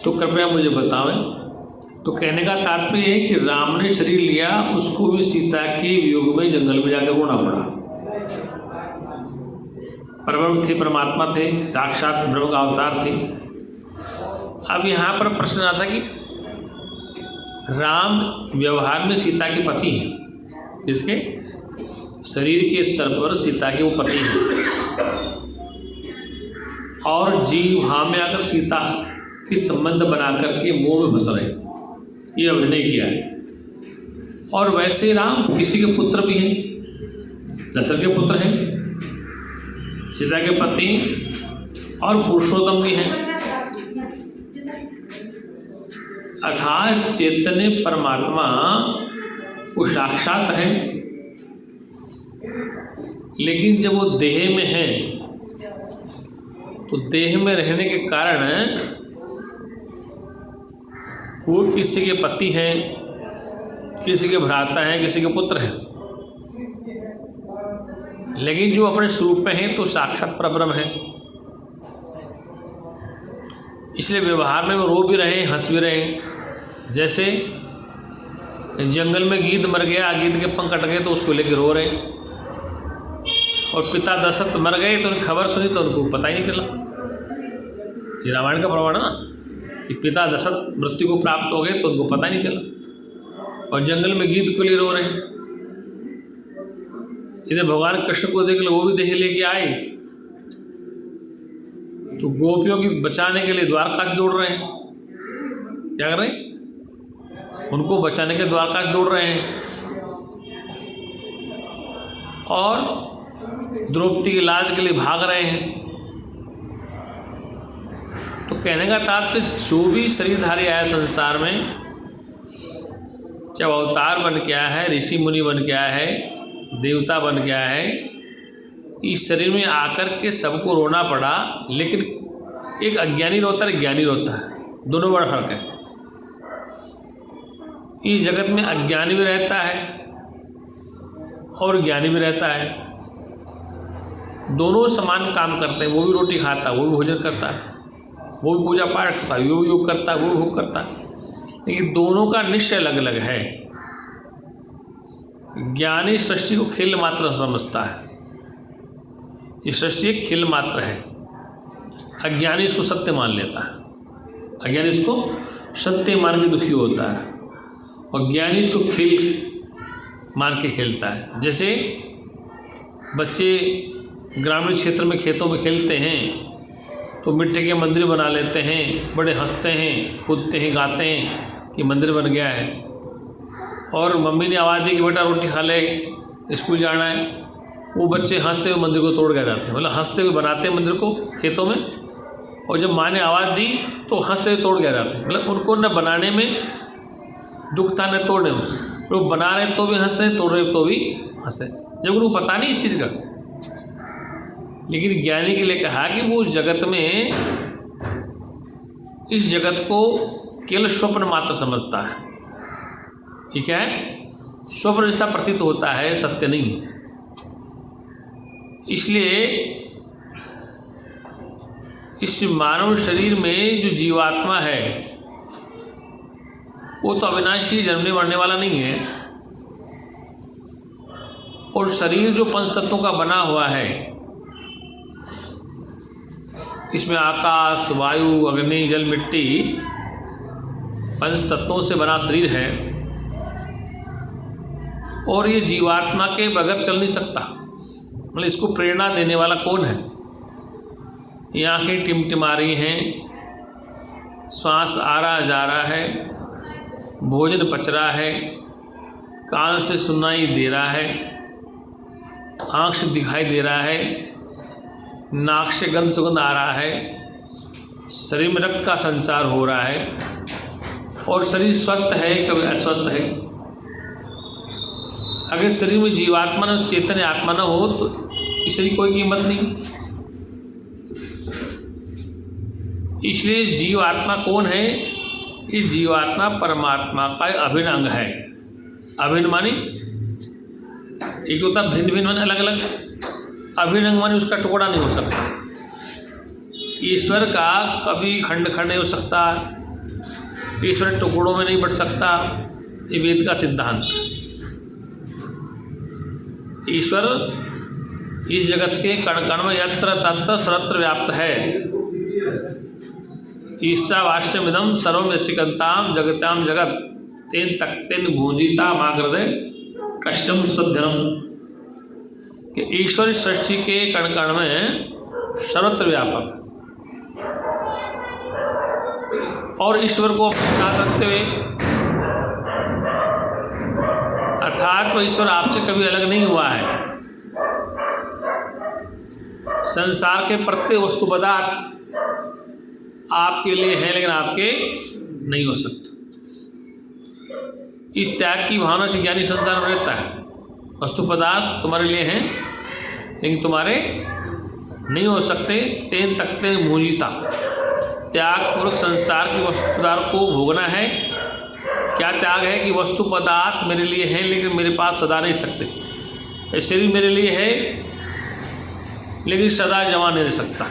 तो कृपया मुझे बतावें। तो कहने का तात्पर्य है कि राम ने शरीर लिया, उसको भी सीता के वियोग में जंगल में जाकर रोना पड़ा। परब्रह्म थे, परमात्मा थे, साक्षात ब्रह्म का अवतार थे। अब यहाँ पर प्रश्न आता कि राम व्यवहार में सीता के पति हैं, इसके शरीर के स्तर पर सीता के वो पति हैं, और जीव हाँ में आकर सीता के संबंध बना करके मोह में फंस रहे, ये अभिनय किया है। और वैसे राम किसी के पुत्र भी हैं, दशरथ के पुत्र हैं, सीता के पति और पुरुषोत्तम भी हैं। अर्थात चैतन्य परमात्मा वो साक्षात है, लेकिन जब वो देह में है तो देह में रहने के कारण वो किसी के पति हैं, किसी के भ्राता हैं, किसी के पुत्र हैं, लेकिन जो अपने स्वरूप में हैं तो साक्षात परब्रह्म है। इसलिए व्यवहार में वो रो भी रहे, हंस भी रहे। जैसे जंगल में गीद मर गया, गीद के पंख कट गए तो उसको लेकर रो रहे, और पिता दशरथ मर गए तो उनकी खबर सुनी तो उनको पता ही नहीं चला। ये रामायण का प्रमाण है ना कि पिता दशरथ मृत्यु को प्राप्त हो गए तो उनको पता ही नहीं चला, और जंगल में गीद के लिए रो रहे। इधर भगवान कृष्ण को देख लो, वो भी देह लेके आए तो गोपियों की बचाने के लिए द्वारका से दौड़ रहे हैं। क्या कर रहे हैं? उनको बचाने के द्वारका से दौड़ रहे हैं, और द्रौपदी की लाज के लिए भाग रहे हैं। तो कहने का तात्पर्य जो भी शरीरधारी आया संसार में, चाहे अवतार बन के आया है, ऋषि मुनि बन के आया है, देवता बन के आया है, इस शरीर में आकर के सबको रोना पड़ा। लेकिन एक अज्ञानी रोता है, ज्ञानी रोता है, दोनों बड़ा फर्क है। इस जगत में अज्ञानी भी रहता है और ज्ञानी भी रहता है, दोनों समान काम करते हैं। वो भी रोटी खाता है, वो भी भोजन करता है, वो भी पूजा पाठ करता है, वो भी योग करता है, वो भी भोग करता है, लेकिन दोनों का निश्चय अलग अलग है। ज्ञानी सृष्टि को खेल मात्र समझता है, ये सृष्टि एक खेल मात्र है। अज्ञानी इसको सत्य मान लेता है, अज्ञानी इसको सत्य मान के दुखी होता है, और ज्ञानी इसको खेल मान के खेलता है। जैसे बच्चे ग्रामीण क्षेत्र में खेतों में खेलते हैं तो मिट्टी के मंदिर बना लेते हैं, बड़े हंसते हैं, कूदते हैं, गाते हैं कि मंदिर बन गया है। और मम्मी ने आवाज़ दी कि बेटा रोटी खा ले, स्कूल जाना है, वो बच्चे हंसते हुए मंदिर को तोड़ के जाते हैं, मतलब हंसते हुए बनाते हैं मंदिर को खेतों में, और जब माँ ने आवाज़ दी तो हंसते हुए तोड़ के जाते हैं। मतलब उनको न बनाने में दुख था न तोड़ने में, लोग बना रहे तो भी हंस रहे, तोड़ रहे तो भी हंस रहे, जब उनको पता नहीं इस चीज़ का। लेकिन ज्ञानी के लिए कहा कि वो जगत में इस जगत को केवल स्वप्न मात्र समझता है। ये क्या है? स्वप्न जैसा प्रतीत होता है, सत्य नहीं है। इसलिए इस मानव शरीर में जो जीवात्मा है वो तो अविनाशी, जन्मने मरने वाला नहीं है। और शरीर जो पंच तत्वों का बना हुआ है, इसमें आकाश, वायु, अग्नि, जल, मिट्टी, पंच तत्वों से बना शरीर है, और ये जीवात्मा के बगैर चल नहीं सकता। मतलब इसको प्रेरणा देने वाला कौन है? ये आँखें टिमटिमा रही हैं, श्वास आ रहा जा रहा है, भोजन पच रहा है, कान से सुनाई दे रहा है, आँख से दिखाई दे रहा है, नाक से गंध सुगंध आ रहा है, शरीर में रक्त का संचार हो रहा है, और शरीर स्वस्थ है कभी अस्वस्थ है। अगर शरीर में जीवात्मा न, चैतन्य आत्मा न हो तो इस शरीर कोई कीमत नहीं। इसलिए जीवात्मा कौन है? ये जीवात्मा परमात्मा का अभिन्न अंग है। अभिन्न माने एक तो होता भिन्न भिन्न माने अलग अलग, अभिन्न अंग माने उसका टुकड़ा नहीं हो सकता। ईश्वर का कभी खंड खंड नहीं हो सकता, ईश्वर टुकड़ों में नहीं बट सकता, ये वेद का सिद्धांत। ईश्वर इस जगत के कण कण में यत्र तत्र सर्वत्र व्याप्त है। ईशावास्यमिदं सर्वं यच्चिकंताम जगताम जगत तेन तक्तेन भूंजिता माग्रदे कश्यम स्वधनम। कि ईश्वर सृष्टि के कण कण में सर्वत्र व्यापक, और ईश्वर को अपने साथ रखते हुए, अर्थात तो ईश्वर आपसे कभी अलग नहीं हुआ है। संसार के प्रत्येक वस्तु पदार्थ आपके लिए है लेकिन आपके नहीं हो सकते। इस त्याग की भावना से ज्ञानी संसार में रहता है। वस्तु पदार्थ तुम्हारे लिए हैं लेकिन तुम्हारे नहीं हो सकते। तेन तकते भूजिता, त्याग पूर्वक संसार की वस्तु पदार्थ को भोगना है। क्या त्याग है कि वस्तु पदार्थ मेरे लिए हैं लेकिन मेरे पास सदा नहीं सकते। ये शरीर मेरे लिए है लेकिन सदा जमा नहीं रह सकता।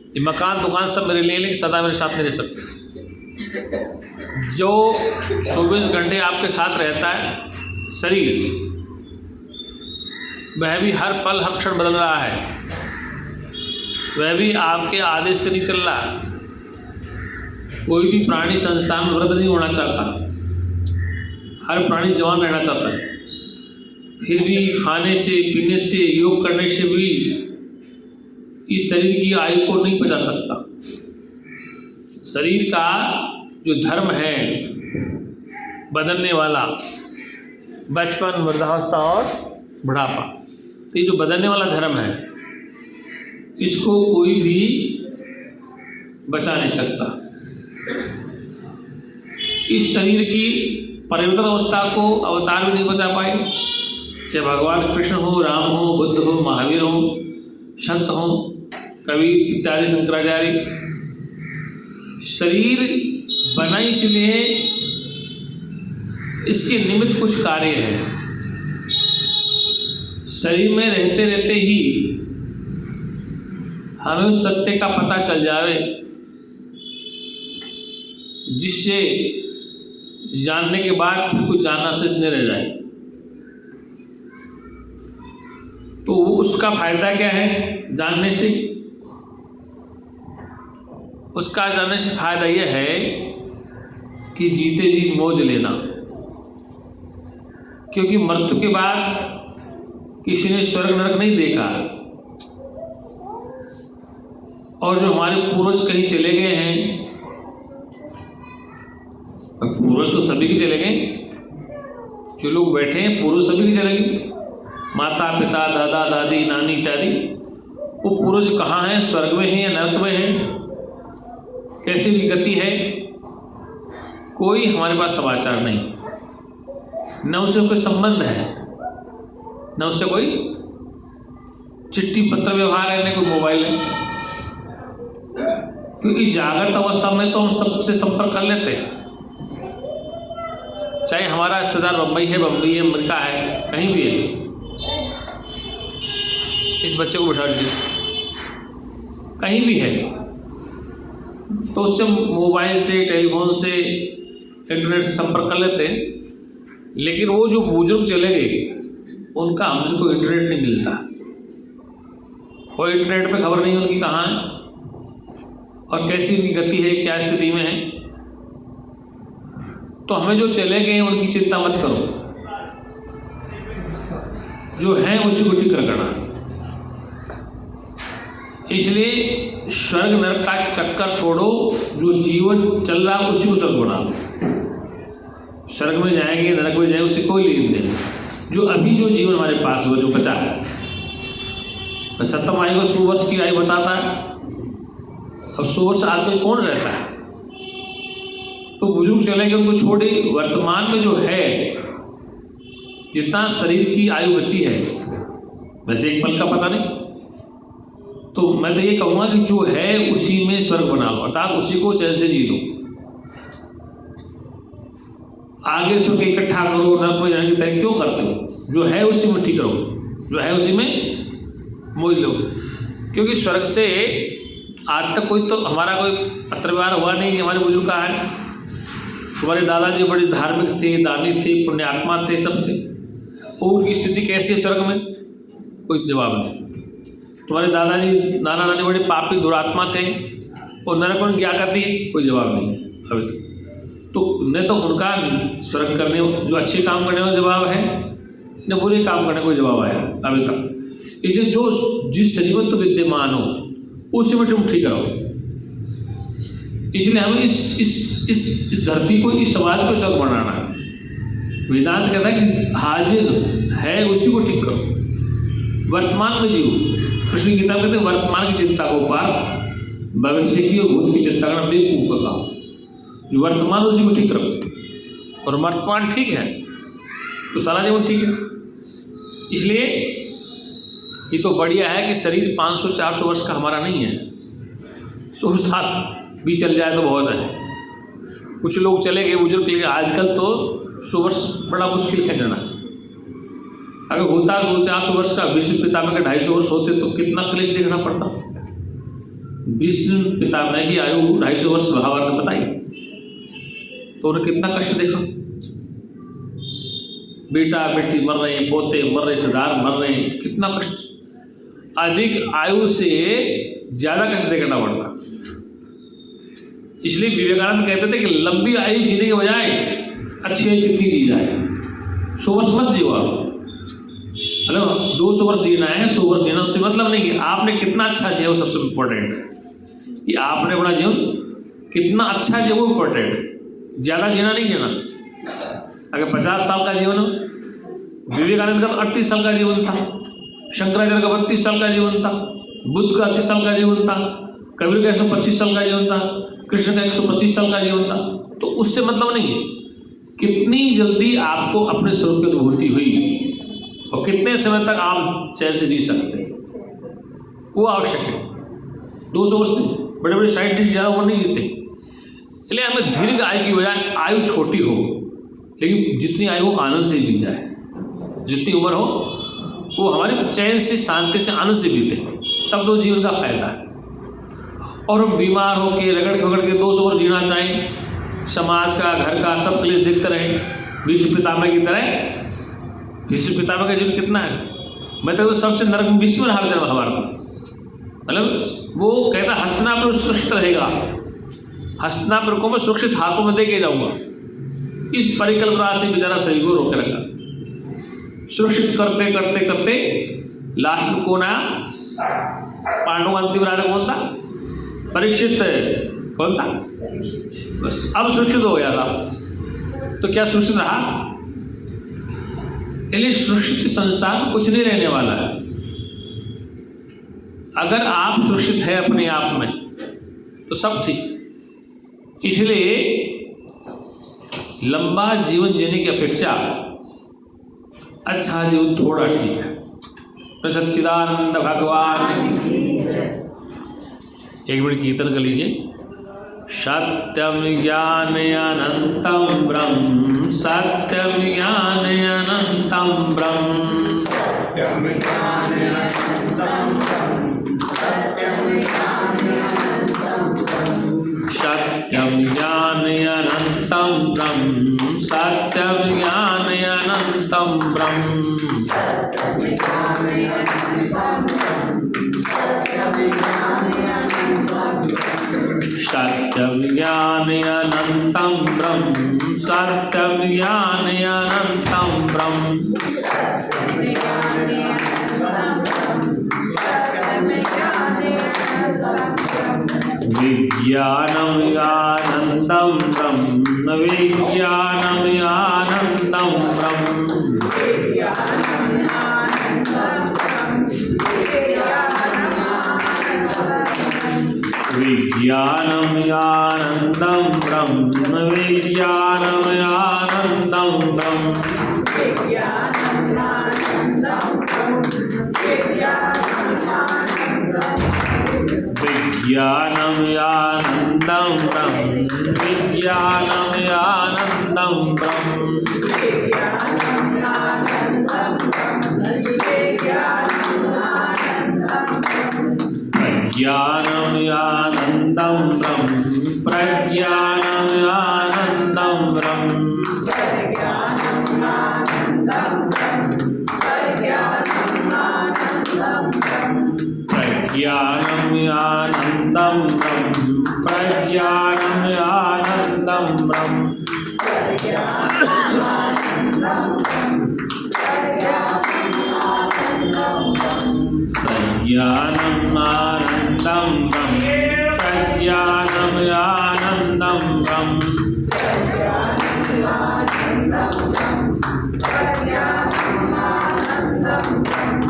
ये मकान दुकान सब मेरे लिए लेकिन सदा मेरे साथ नहीं रह सकते। जो 24 घंटे आपके साथ रहता है शरीर, वह भी हर पल हर क्षण बदल रहा है। वह भी आपके आदेश से नहीं चल रहा। कोई भी प्राणी संसार में वृद्ध नहीं होना चाहता। हर प्राणी जवान रहना चाहता है। फिर भी खाने से, पीने से, योग करने से भी इस शरीर की आयु को नहीं बचा सकता। शरीर का जो धर्म है बदलने वाला, बचपन, वृद्धावस्था और बुढ़ापा, तो ये जो बदलने वाला धर्म है इसको कोई भी बचा नहीं सकता। इस शरीर की परिवर्तन अवस्था को अवतार भी नहीं बचा पाए, चाहे भगवान कृष्ण हो, राम हो, बुद्ध हो, महावीर हो, संत हो, कबीर इत्यादि शंकराचार्य। शरीर बना इसलिए इसके निमित्त कुछ कार्य है। शरीर में रहते रहते ही हमें उस सत्य का पता चल जावे जिससे जानने के बाद फिर कुछ जानना शेष नहीं रह जाए। तो उसका फायदा क्या है जानने से? उसका जानने से फायदा यह है कि जीते जी मौज लेना। क्योंकि मृत्यु के बाद किसी ने स्वर्ग नरक नहीं देखा, और जो हमारे पूर्वज कहीं चले गए हैं, पूर्वज तो सभी के चले गए, जो लोग बैठे हैं पूर्वज सभी के चले गए, माता पिता दादा दादी नानी इत्यादि। वो पूर्वज कहाँ हैं? स्वर्ग में हैं या नरक में हैं? कैसी भी गति है? कोई हमारे पास समाचार नहीं, न उससे कोई संबंध है, न उससे कोई चिट्ठी पत्र व्यवहार है, न कोई मोबाइल है। क्योंकि जागृत अवस्था में तो हम सबसे संपर्क कर लेते हैं, चाहे हमारा रिश्तेदार बम्बई है, अमेरिका है, कहीं भी है। इस बच्चे को बिठा दीजिए, कहीं भी है, तो उससे मोबाइल से, टेलीफोन से, इंटरनेट से संपर्क कर लेते हैं। लेकिन वो जो बुजुर्ग चले गए उनका हमसे कोई इंटरनेट नहीं मिलता, कोई इंटरनेट पे खबर नहीं उनकी कहाँ है और कैसी उनकी गति है, क्या स्थिति में है। तो हमें जो चले गए उनकी चिंता मत करो, जो है उसी को ठीक करना। इसलिए स्वर्ग नरक का चक्कर छोड़ो, जो जीवन चल रहा है उसी को स्वर्ग बनाओ। स्वर्ग में जाएंगे नरक में जाएंगे उससे कोई लेन देन। जो अभी जो जीवन हमारे पास वो जो बचा है, सत्तम आयु को 100 वर्ष की आयु बताता है। अब 100 वर्ष आजकल कौन रहता है? तो बुजुर्ग चले गए, उनको छोड़े। वर्तमान में जो है, जितना शरीर की आयु बची है, वैसे एक पल का पता नहीं, तो मैं तो ये कहूँगा कि जो है उसी में स्वर्ग बना लो, अर्थात उसी को चैन से जी लो। आगे स्वर्ग इकट्ठा करो, नरक में जाने की तैयारी क्यों करते हो? जो है उसी में ठीक रहो, जो है उसी में मौज लो। क्योंकि स्वर्ग से आज तक कोई तो हमारा कोई पत्र व्यवहार हुआ नहीं कि हमारे बुजुर्ग कहाँ है, तुम्हारे दादाजी बड़ी धार्मिक थे, दानी थे, पुण्यात्मा थे, सब थे, और उनकी स्थिति कैसी है स्वर्ग में, कोई जवाब नहीं। तुम्हारे दादाजी नाना नानी बड़े पापी दुरात्मा थे और नरक में क्या करती है, कोई जवाब नहीं अभी तक। तो न तो उनका स्वर्ग करने जो अच्छे काम करने का जवाब है, न बुरे काम करने का जवाब आया अभी तक। इसलिए जो जिस शरीर में तो विद्यमान हो उसी में तुम ठीक रहो। इसलिए हमें इस धरती को, इस समाज को स्वर्ग बनाना है। वेदांत कहता है कि हाजिर है उसी को ठीक करो, वर्तमान में जियो। कृष्ण गीता में कहते हैं वर्तमान की चिंता को पार, भविष्य की और भूत की चिंता करना बेवकूफ का काम। जो वर्तमान उसी को ठीक रखो, और वर्तमान ठीक है तो सारा जीवन ठीक है। इसलिए ये तो बढ़िया है कि शरीर 500-400 वर्ष का हमारा नहीं है, 100 साल भी चल जाए तो बहुत है। कुछ लोग चले गए बुजुर्ग, लेकिन आजकल तो 100 वर्ष बड़ा मुश्किल है जाना। अगर होता 400 वर्ष का, विष्णु पितामह का 250 वर्ष होते तो कितना क्लेश देखना पड़ता। विष्णु पितामह की आयु 250 वर्ष महाभारत ने बताई, तो उन्हें कितना कष्ट देखा। बेटा बेटी मर रहे हैं, पोते मर रहे, रिश्तेदार मर रहे हैं, कितना कष्ट। अधिक आयु से ज़्यादा कष्ट देखना पड़ता। इसलिए विवेकानंद कहते थे कि लंबी आयु जीने के बजाय अच्छी आयु कितनी जी जाए। 100 वर्ष मत जियो आप, हेलो 200 वर्ष जीना है, 100 वर्ष जीना, उससे मतलब नहीं कि आपने कितना अच्छा जिया वो सबसे इम्पोर्टेंट है। कि आपने अपना जीवन कितना अच्छा जिया वो इम्पोर्टेंट है, ज़्यादा जीना नहीं जीना। अगर 50 साल का जीवन हो, विवेकानंद का 38 साल का जीवन था, शंकराचार्य का 32 साल का जीवन था, बुद्ध का 80 साल का जीवन था, कबीर का 125 साल का जीवन था, कृष्ण का 125 साल का जीवन था। तो उससे मतलब नहीं है कितनी जल्दी आपको अपने स्वरूप की अनुभूति हुई और कितने समय तक आप चैन से जी सकते हैं, वो आवश्यक है। 200 वर्ष नहीं, बड़े बड़े साइंटिस्ट ज़्यादा उम्र नहीं जीते। इसलिए हमें दीर्घ आयु की बजाय आयु छोटी हो, लेकिन जितनी आयु हो आनंद से बीत जाए। जितनी उम्र हो वो हमारे चैन से, शांति से, आनंद से बीते, तब तो जीवन का फायदा है। और हम बीमार होकर रगड़ खगड़ के 200 वर्ष जीना चाहें, समाज का, घर का सब क्लेश देखते रहें, विष्णु पितामह की तरह। विष्णु पितामह का जीवन कितना है, मैं तो सबसे नरक में विश्व में हाल महाभारत। मतलब वो कहता हस्तिनापुर सुरक्षित रहेगा, हस्तिनापुर को मैं सुरक्षित हाथों में दे के जाऊँगा। इस परिकल्पना से बेचारा शरीर को रोके रखा। सुरक्षित करते करते करते लास्ट में कौन आया, पांडवों का अंतिम राजा कौन था, परीक्षित कौन था। बस अब सुरक्षित हो गया था, तो क्या सुरक्षित रहा। इसलिए सुरक्षित संसार में कुछ नहीं रहने वाला है। अगर आप सुरक्षित है अपने आप में तो सब ठीक। इसलिए लंबा जीवन जीने की अपेक्षा अच्छा जीवन थोड़ा ठीक है। तो सच्चिदानंद भगवान एक मिनट कीर्तन कर लीजिए। सत्यम ज्ञान अनंतम ब्रह्म, सत्यम ज्ञान अनंतम ब्रह्म, सत्यम ज्ञान अनंतम ब्रह्म, सत्यम ज्ञान अनंतम ब्रह्म, सत्यम ज्ञान अनंतम ब्रह्म, सत्यम ज्ञान अनंतम ब्रह्म, सत्यम ज्ञान अनंतम ब्रह्म, सत्यम ज्ञान अनंतम ब्रह्म, सत्यम ज्ञान अनंतम ब्रह्म, सत्यम ज्ञान अनंतम ब्रह्म, सत्यम ज्ञान अनंतम ब्रह्म, सत्यम ज्ञान अनंतम ब्रह्म, विज्ञानम आनंदम ब्रह्म, विज्ञानम आनंदम ब्रह्म, विज्ञानम आनंदम ब्रह्म, विज्ञानम आनंदम ब्रह्म, विज्ञानम आनंदम ब्रह्म, विज्ञानम आनंदम ब्रह्म, विज्ञानम आनंदम ब्रह्म, विज्ञानम आनंदम ब्रह्म, विज्ञानम आनंदम ब्रह्म, विज्ञानम आनंदम ब्रह्म, विज्ञानम आनंदम ब्रह्म, प्रज्ञानम आनंदम ब्रह्म, प्रज्ञानम आनंदम ब्रह्म, प्रज्ञानम आनंदम ब्रह्म, प्रज्ञानम आनंदम ब्रह्म, प्रज्ञानम आनंदम ब्रह्म, प्रज्ञानम आनंदम ब्रह्म, प्रज्ञानम आनंदम ब्रह्म, प्रज्ञानम आनंदम ब्रह्म, प्रज्ञानम आनंदम ब्रह्म, प्रज्ञानम आनंदम ब्रह्म, प्रज्ञानम आनंदम ब्रह्म, प्रज्ञानम आनंदम ब्रह्म,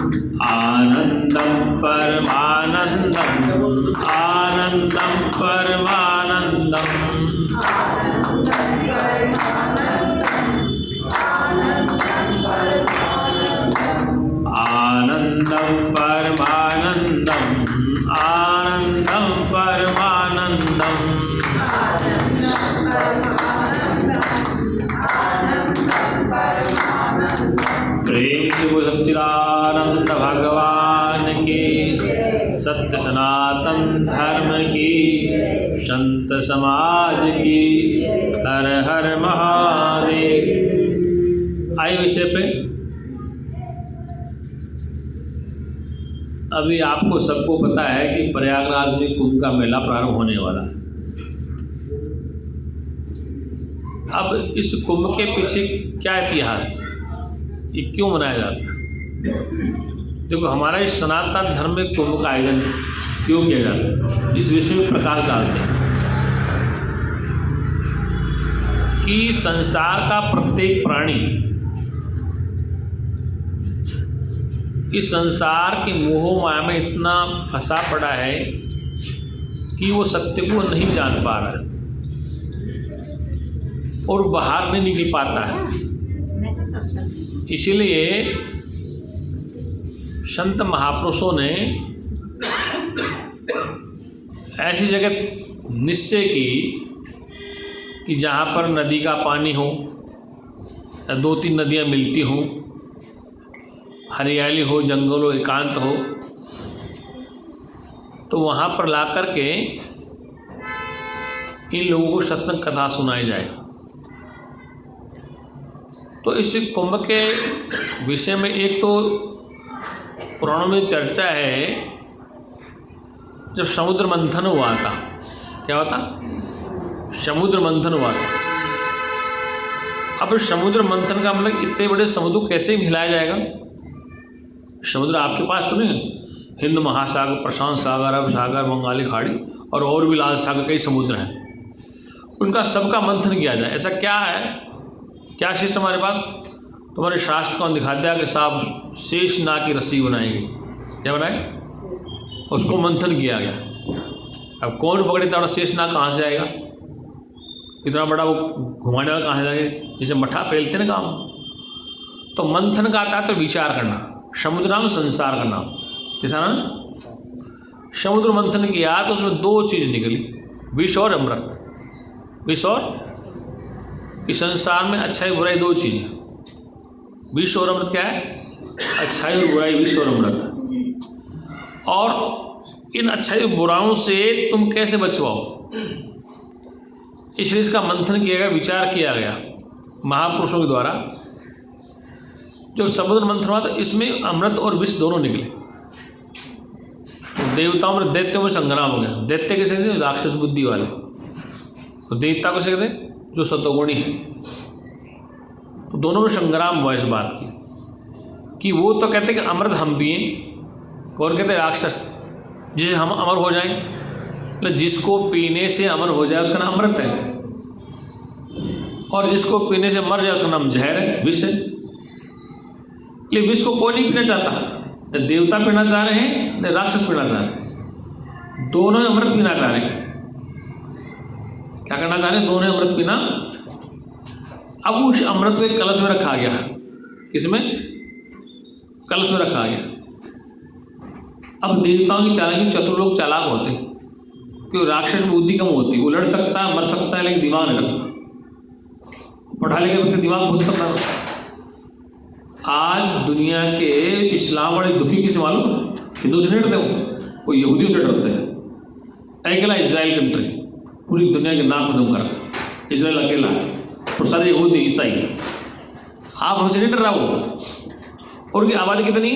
आनंदम परमानंदम, आनंदम परमानंदम, आनंदम परमानंदम, आनंदम परमानंदम, आनंदम परमानंदम, आनंदम परमानंदम, आनंदम परमानंदम, आनंदम परमानंदम। प्रेम सच्चिदानंद भगवान की, सत्य सनातन धर्म की, संत समाज की, हर हर महादेव। आए विषय पे अभी आपको सबको पता है कि प्रयागराज में कुंभ का मेला प्रारंभ होने वाला है। अब इस कुंभ के पीछे क्या इतिहास, ये क्यों मनाया जाता है? देखो, हमारा इस सनातन धर्म में कुंभ का आयोजन क्यों किया जाता है, इस विषय में प्रकाश डालते हैं कि संसार का प्रत्येक प्राणी इस संसार के मोह माया में इतना फंसा पड़ा है कि वो सत्य को नहीं जान पा रहा है और बाहर नहीं निकल पाता है। इसीलिए संत महापुरुषों ने ऐसी जगह निश्चय की कि जहाँ पर नदी का पानी हो, 2-3 नदियाँ मिलती हों, हरियाली हो, जंगल हो, एकांत हो, तो वहाँ पर ला कर के इन लोगों को सत्संग कथा सुनाई जाए। तो इस कुंभ के विषय में एक तो पुराणों में चर्चा है, जब समुद्र मंथन हुआ था, क्या हुआ था? समुद्र मंथन हुआ था। अब समुद्र मंथन का मतलब इतने बड़े समुद्र को कैसे हिलाया जाएगा? समुद्र आपके पास तो नहीं है, हिंद महासागर, प्रशांत सागर, अरब सागर, बंगाली खाड़ी और भी लाल सागर, कई समुद्र हैं। उनका सबका मंथन किया जाए, ऐसा क्या है, क्या सिस्टम हमारे पास? तुम्हारे शास्त्र को दिखा दिया कि साहब शेष नाग की रस्सी बनाई गई, क्या बनाए? उसको मंथन किया गया। अब कौन पकड़े तो शेष नाग कहाँ से आएगा? इतना बड़ा वो घुमाने वाला कहाँ से जाएगा? जैसे मठा पेलते ना काम। तो मंथन का आता है तो विचार करना, समुद्र नाम संसार का नाम, किसा नाम? समुद्र मंथन किया तो उसमें 2 चीज़ निकली, विष और अमृत। विष और, इस संसार में अच्छाई बुराई 2 चीज़, विष और अमृत। क्या है? अच्छाई और बुराई, विष और अमृत। और इन अच्छाई और बुराइयों से तुम कैसे बचवाओ, इसलिए इसका मंथन किया गया, विचार किया गया महापुरुषों के द्वारा। जब समुद्र मंथन हुआ तो इसमें अमृत और विष दोनों निकले। तो देवताओं में दैत्यों में संग्राम हो गया। दैत्य कैसे थे? राक्षस बुद्धि वाले। तो देवता कैसे कहते? जो सतोगुणी है। तो दोनों में संग्राम हुआ इस बात की कि वो तो कहते कि अमृत हम पिए, और कहते राक्षस जिसे हम अमर हो जाएं, मतलब जिसको पीने से अमर हो जाए उसका नाम अमृत है, और जिसको पीने से मर जाए उसका नाम जहर है, विष है। ये विष को कोई नहीं पीना चाहता, न देवता पीना चाह रहे हैं, न राक्षस पीना चाह रहे हैं, दोनों अमृत पीना चाह रहे हैं। क्या करना चाह रहे हैं? दोनों अमृत पीना। अब उस अमृत को एक कलश में रखा गया। किसमें? कलश में रखा गया। अब देवताओं की चालाकी, चतुर लोग चालाक होते हैं, क्यों? राक्षस में बुद्धि कम होती है, वो लड़ सकता है, मर सकता है, लेकिन दिमाग नहीं रखता। पढ़ा लिखा व्यक्ति दिमाग बहुत करना होता है। आज दुनिया के इस्लाम वाले दुखी किसे मालूम? हिंदू से नहीं डरते हो, वो यहूदियों से डरते हैं। अकेला इजराइल कंट्री पूरी दुनिया के नाक में दम कर, इजराइल अकेला और सारे यहूदी ईसाई। आप हमसे नहीं डर रहा वो। और उनकी आबादी कितनी,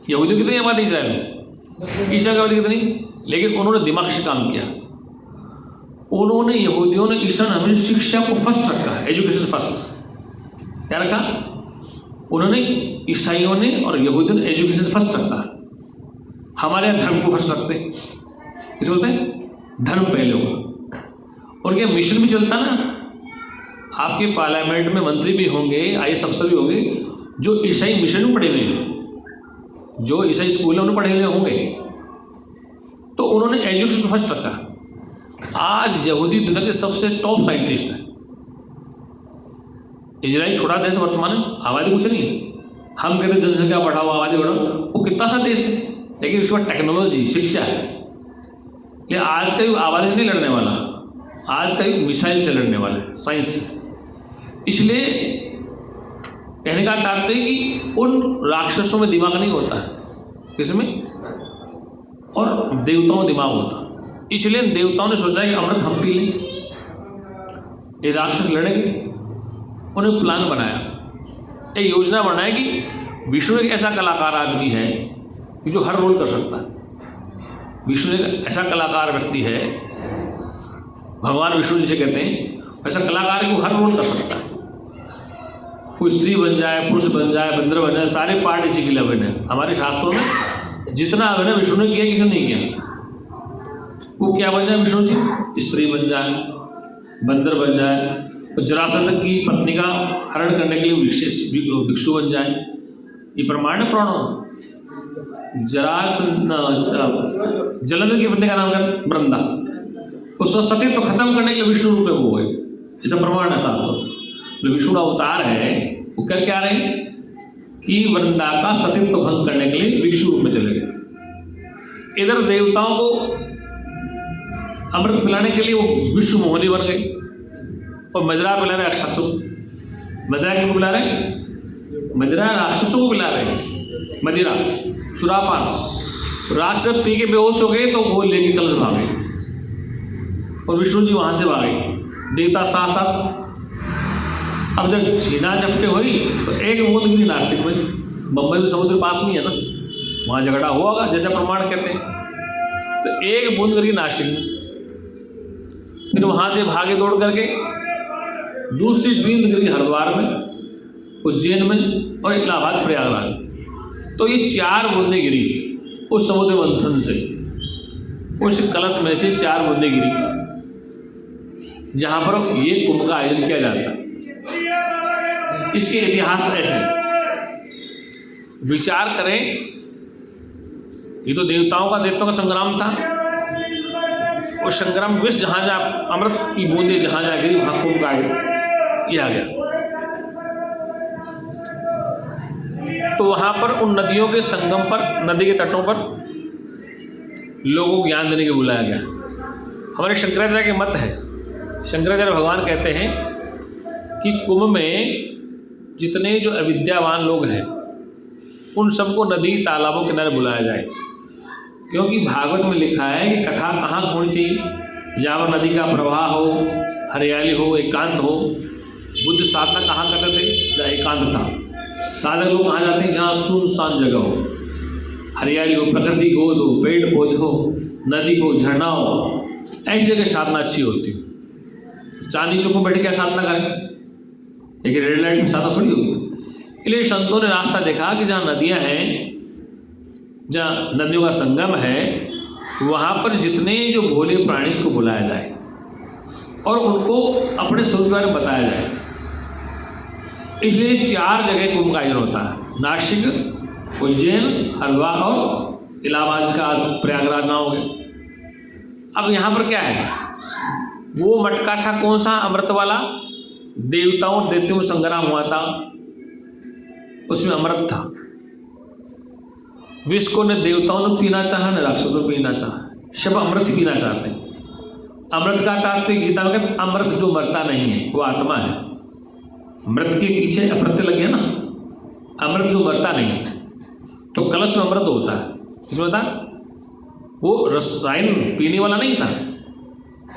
यहूदियों की कितनी आबादी इजराइल में, ईसा की आबादी कितनी। लेकिन उन्होंने दिमाग से काम किया। उन्होंने यहूदियों ने ईसा ने हमेशा शिक्षा को फर्स्ट रखा, एजुकेशन फर्स्ट। क्या रखा उन्होंने, ईसाइयों ने और यहूदियों ने एजुकेशन फर्स्ट रखा। हमारे यहाँ धर्म को फर्स्ट रखते हैं, इसे बोलते हैं धर्म पहले होगा। और क्या मिशन भी चलता ना, आपके पार्लियामेंट में मंत्री भी होंगे, IAS अफसर भी होंगे जो ईसाई मिशन में पढ़े हुए हैं, जो ईसाई स्कूलों में पढ़े हुए होंगे। तो उन्होंने एजुकेशन फर्स्ट रखा। आज यहूदी दुनिया के सबसे टॉप साइंटिस्ट हैं। इजराइल छोटा देश वर्तमान में, आबादी कुछ नहीं है। हम कहते हैं जनसंख्या बढ़ाओ, आबादी बढ़ाओ, वो कितना सा देश है, लेकिन उसके बाद टेक्नोलॉजी, शिक्षा है। ये आज का युग आबादी से नहीं लड़ने वाला, आज का युग मिसाइल से लड़ने वाला है, साइंस से। इसलिए कहने का तात्पर्य कि उन राक्षसों में दिमाग नहीं होता है, किसमें, और देवताओं में दिमाग होता। इसलिए देवताओं ने सोचा कि अमृत हम पी लें, ये राक्षस लड़ेंगे। उन्हें प्लान बनाया, एक योजना बनाया कि विष्णु एक ऐसा कलाकार आदमी है कि जो हर रोल कर सकता है। विष्णु एक ऐसा कलाकार व्यक्ति है, भगवान विष्णु जिसे कहते हैं, ऐसा कलाकार है कि वो हर रोल कर सकता है। कोई स्त्री बन जाए, पुरुष बन जाए, बंदर बन जाए, सारे पार्ट इसी के लिए अभिनय। हमारे शास्त्रों में जितना अभिनय विष्णु ने किया, किसी ने नहीं किया। वो क्या बन जाए विष्णु जी, स्त्री बन जाए, बंदर बन जाए, तो जरासंध की पत्नी का हरण करने के लिए विशेष भिक्षु बन जाए। ये प्रमाण है पुराणों। जलंधर की पत्नी का नाम क्या, वृंदा, उसका सत्य तो खत्म करने के लिए विष्णु रूप में वो है, ऐसा प्रमाण है शास्त्रों। जो विष्णु अवतार है वो कर क्या रहे हैं कि वृंदा का सतीत्व भंग करने के लिए विष्णु रूप में चले गए। इधर देवताओं को अमृत पिलाने के लिए वो विष्णु मोहिनी बन गई, और मदिरा पिला रहे राक्षसों। मदिरा किनको पिला रहे, मदिरा राक्षसों को पिला रहे हैं। मदिरा सुरापान, राक्षस पी के बेहोश हो गए तो वो लेके कलश भागे, और विष्णु जी वहाँ से भागे, देवता साथ साथ। अब जब छीना झपटे हुई तो एक बूंद गिरी नासिक में, बम्बई में समुद्र पास में है ना, वहाँ झगड़ा हुआ होगा जैसे प्रमाण कहते हैं। तो एक बूंद गिरी नासिक में, फिर वहाँ से भागे दौड़ करके दूसरी बूंद गिरी हरिद्वार में, उज्जैन में, और इलाहाबाद प्रयागराज। तो ये 4 बूंदें गिरी उस समुद्र मंथन से, उस कलश में से 4 बूंदें गिरी, जहाँ पर ये कुंभ का आयोजन किया जाता है। इसके इतिहास ऐसे विचार करें, ये तो देवताओं का संग्राम था। और संग्राम विश्व जहाँ जहाँ अमृत की बूंदें जहाँ जहाँ गिरी वहाँ कुंभ का किया गया। तो वहाँ पर उन नदियों के संगम पर, नदी के तटों पर लोगों को ज्ञान देने के बुलाया गया। हमारे शंकराचार्य के मत है, शंकराचार्य भगवान कहते हैं कि कुंभ में जितने जो अविद्यावान लोग हैं उन सबको नदी तालाबों के किनारे बुलाया जाए, क्योंकि भागवत में लिखा है कि कथा कहाँ होनी चाहिए, जहाँ पर नदी का प्रवाह हो, हरियाली हो, एकांत हो। बुद्ध साधना कहाँ करते थे, जहाँ एकांत था। साधक लोग कहाँ जाते हैं, जहाँ सुनसान जगह हो, हरियाली हो, प्रकृति गोद हो, पेड़ पौधे हो, नदी हो, झरना हो, ऐसी जगह साधना अच्छी होती है। चांदी चौक में बैठ के साधना करें, लेकिन रेड लाइट में साधना थोड़ी होगी। इसलिए संतों ने रास्ता देखा कि जहाँ नदियाँ हैं, जहाँ नदियों का संगम है, वहाँ पर जितने जो भोले प्राणी को बुलाया जाए और उनको अपने स्वरूप के बारे में बताया जाए। इसलिए 4 जगह कुंभ का आयोजन होता है, नासिक, उज्जैन, हरिद्वार और इलाहाबाद का आज प्रयागराज ना हो गया। अब यहाँ पर क्या है, वो मटका था कौन सा, अमृत वाला, देवताओं दैत्यों में संग्राम हुआ था, उसमें अमृत था। विष को न देवताओं ने पीना चाहा, न राक्षसों ने पीना चाहा, सब अमृत पीना चाहते हैं। अमृत का तात्पर्य गीता में कहते अमृत जो मरता नहीं है वो आत्मा है। मृत के पीछे अप्रत्य लगे ना, अमृत जो मरता नहीं है। तो कलश में अमृत होता है, इसमें होता वो रसायन पीने वाला नहीं था।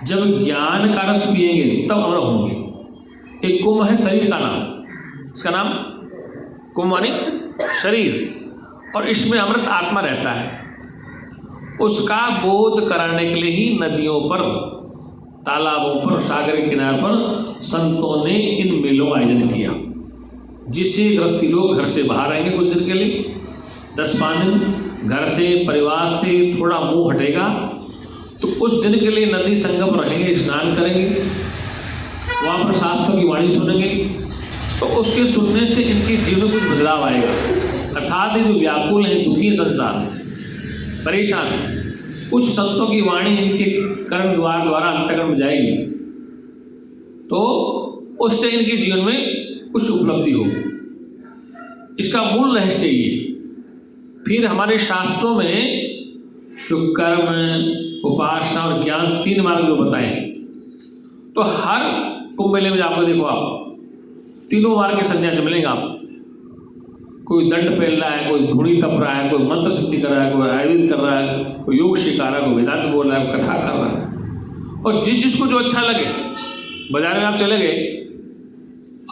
जब ज्ञान का रस पिएंगे तब अमर होंगे। एक कुंभ है शरीर का नाम, इसका नाम कुंभ माने शरीर, और इसमें अमृत आत्मा रहता है। उसका बोध कराने के लिए ही नदियों पर, तालाबों पर, सागर के किनारे पर संतों ने इन मेलों का आयोजन किया, जिससे गृहस्थी लोग घर से बाहर रहेंगे कुछ दिन के लिए, 10-5 दिन घर से, परिवार से थोड़ा मुंह हटेगा, तो कुछ दिन के लिए नदी संगम रहेंगे, स्नान करेंगे, वहाँ पर शास्त्रों की वाणी सुनेंगे, तो उसके सुनने से इनके जीवन में कुछ बदलाव आएगा। अर्थात ये जो व्याकुल है, दुखी संसार, परेशान, कुछ संतों की वाणी इनके कर्म द्वारा अंतःकरण में जाएगी, तो उससे इनके जीवन में कुछ उपलब्धि होगी। इसका मूल रहस्य ये। फिर हमारे शास्त्रों में जो कर्म, उपासना और ज्ञान 3 मार्ग जो बताए, तो हर कुंभ मेले में आपको देखो, आप तीनों मार्ग के संन्यासी मिलेंगे आप। कोई दंड पहन रहा है, कोई धूणी तप रहा है, कोई मंत्र सिद्धि कर रहा है, कोई आयुर्वेद कर रहा है, कोई योग सिखा रहा है, कोई वेदांत बोल रहा है, कोई कथा कर रहा है। और जिस जिसको जो अच्छा लगे, बाजार में आप चले गए,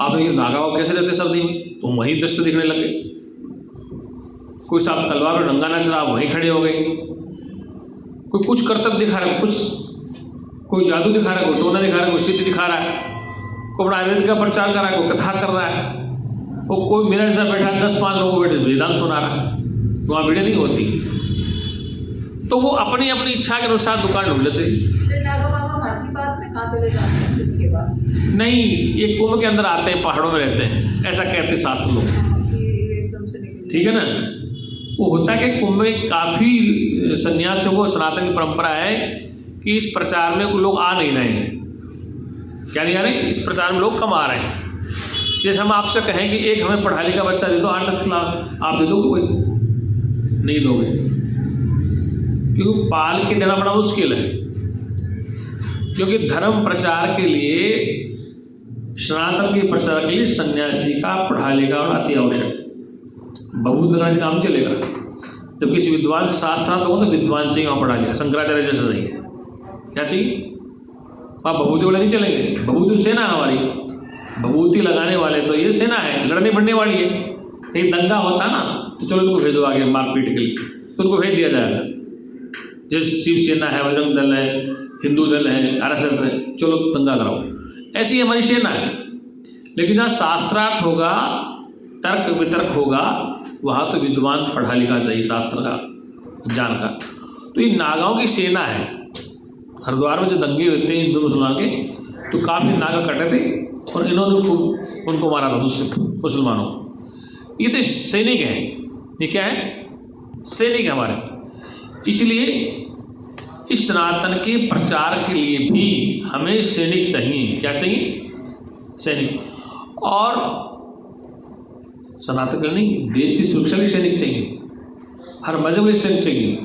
आप देखिए नागाओं कैसे रहते सर्दी में, तो वहीं दृश्य दिखने लगे। कोई साहब तलवार और डंगा नच रहा, वहीं खड़े हो गए। कोई कुछ कर्तव्य दिखा रहा है, कोई जादू दिखा रहा है, कोई टोना दिखा रहा है, कोई सिद्धि दिखा रहा है, कोई अपना आयुर्वेद का प्रचार कर रहा है, कोई कथा कर रहा है, वो कोई मेरे जैसा बैठा 10-5 लोगों को बैठे वेदांत सुना रहा है, वहाँ भीड़ नहीं होती। तो वो अपनी अपनी इच्छा के अनुसार दुकान ढूंढ लेते। नहीं, ये कुंभ के अंदर आते हैं, पहाड़ों में रहते हैं, ऐसा कहते शास्त्र लोग, ठीक है ना। वो होता है कि कुंभ में काफ़ी सन्यासियों को सनातन की परंपरा है कि इस प्रचार में लोग आ नहीं रहे हैं। क्या नहीं आ रहे? इस प्रचार में लोग कम आ रहे हैं। जैसे हम आपसे कहें कि एक हमें पढ़ा लिखा बच्चा दे दो, 8-10 क्लास, आप दे दो, कोई नहीं दोगे, क्योंकि पाल के देना बड़ा मुश्किल है। क्योंकि धर्म प्रचार के लिए, सनातन के प्रचार के लिए सन्यासी का पढ़ा लिखा होना अति आवश्यक है। बहुत लगाने से काम चलेगा। जब किसी विद्वान से शास्त्रार्थ हो तो विद्वान चाहिए वहाँ पढ़ा लिखा, शंकराचार्य जैसा चाहिए। क्या चाहिए? वहाँ भभूति वाले नहीं चलेंगे, भभूति सेना हमारी, भभूति लगाने वाले तो ये सेना है, लड़ने बढ़ने वाली है। कहीं दंगा होता ना तो चलो इनको भेजो आगे मारपीट के लिए, तो उनको भेज दिया जाएगा। जैसे शिवसेना है, बजरंग दल है, हिंदू दल है, RSS है, चलो दंगा कराओ, ऐसी हमारी सेना है। लेकिन जहाँ शास्त्रार्थ होगा, तर्क वितर्क होगा, वहाँ तो विद्वान पढ़ा लिखा चाहिए, शास्त्र का ज्ञान का। तो ये नागाओं की सेना है। हरिद्वार में जो दंगे होते हैं हिंदू मुसलमान के, तो काफ़ी नागा कटे थे और इन्होंने खूब उनको मारा था दूसरे मुसलमानों। ये तो सैनिक हैं। ये क्या है? सैनिक हमारे। इसलिए इस सनातन के प्रचार के लिए भी हमें सैनिक चाहिए। क्या चाहिए? सैनिक। और सनातन के लिए नहीं, देश की सुरक्षा के सैनिक चाहिए, हर मजहब के सैनिक चाहिए,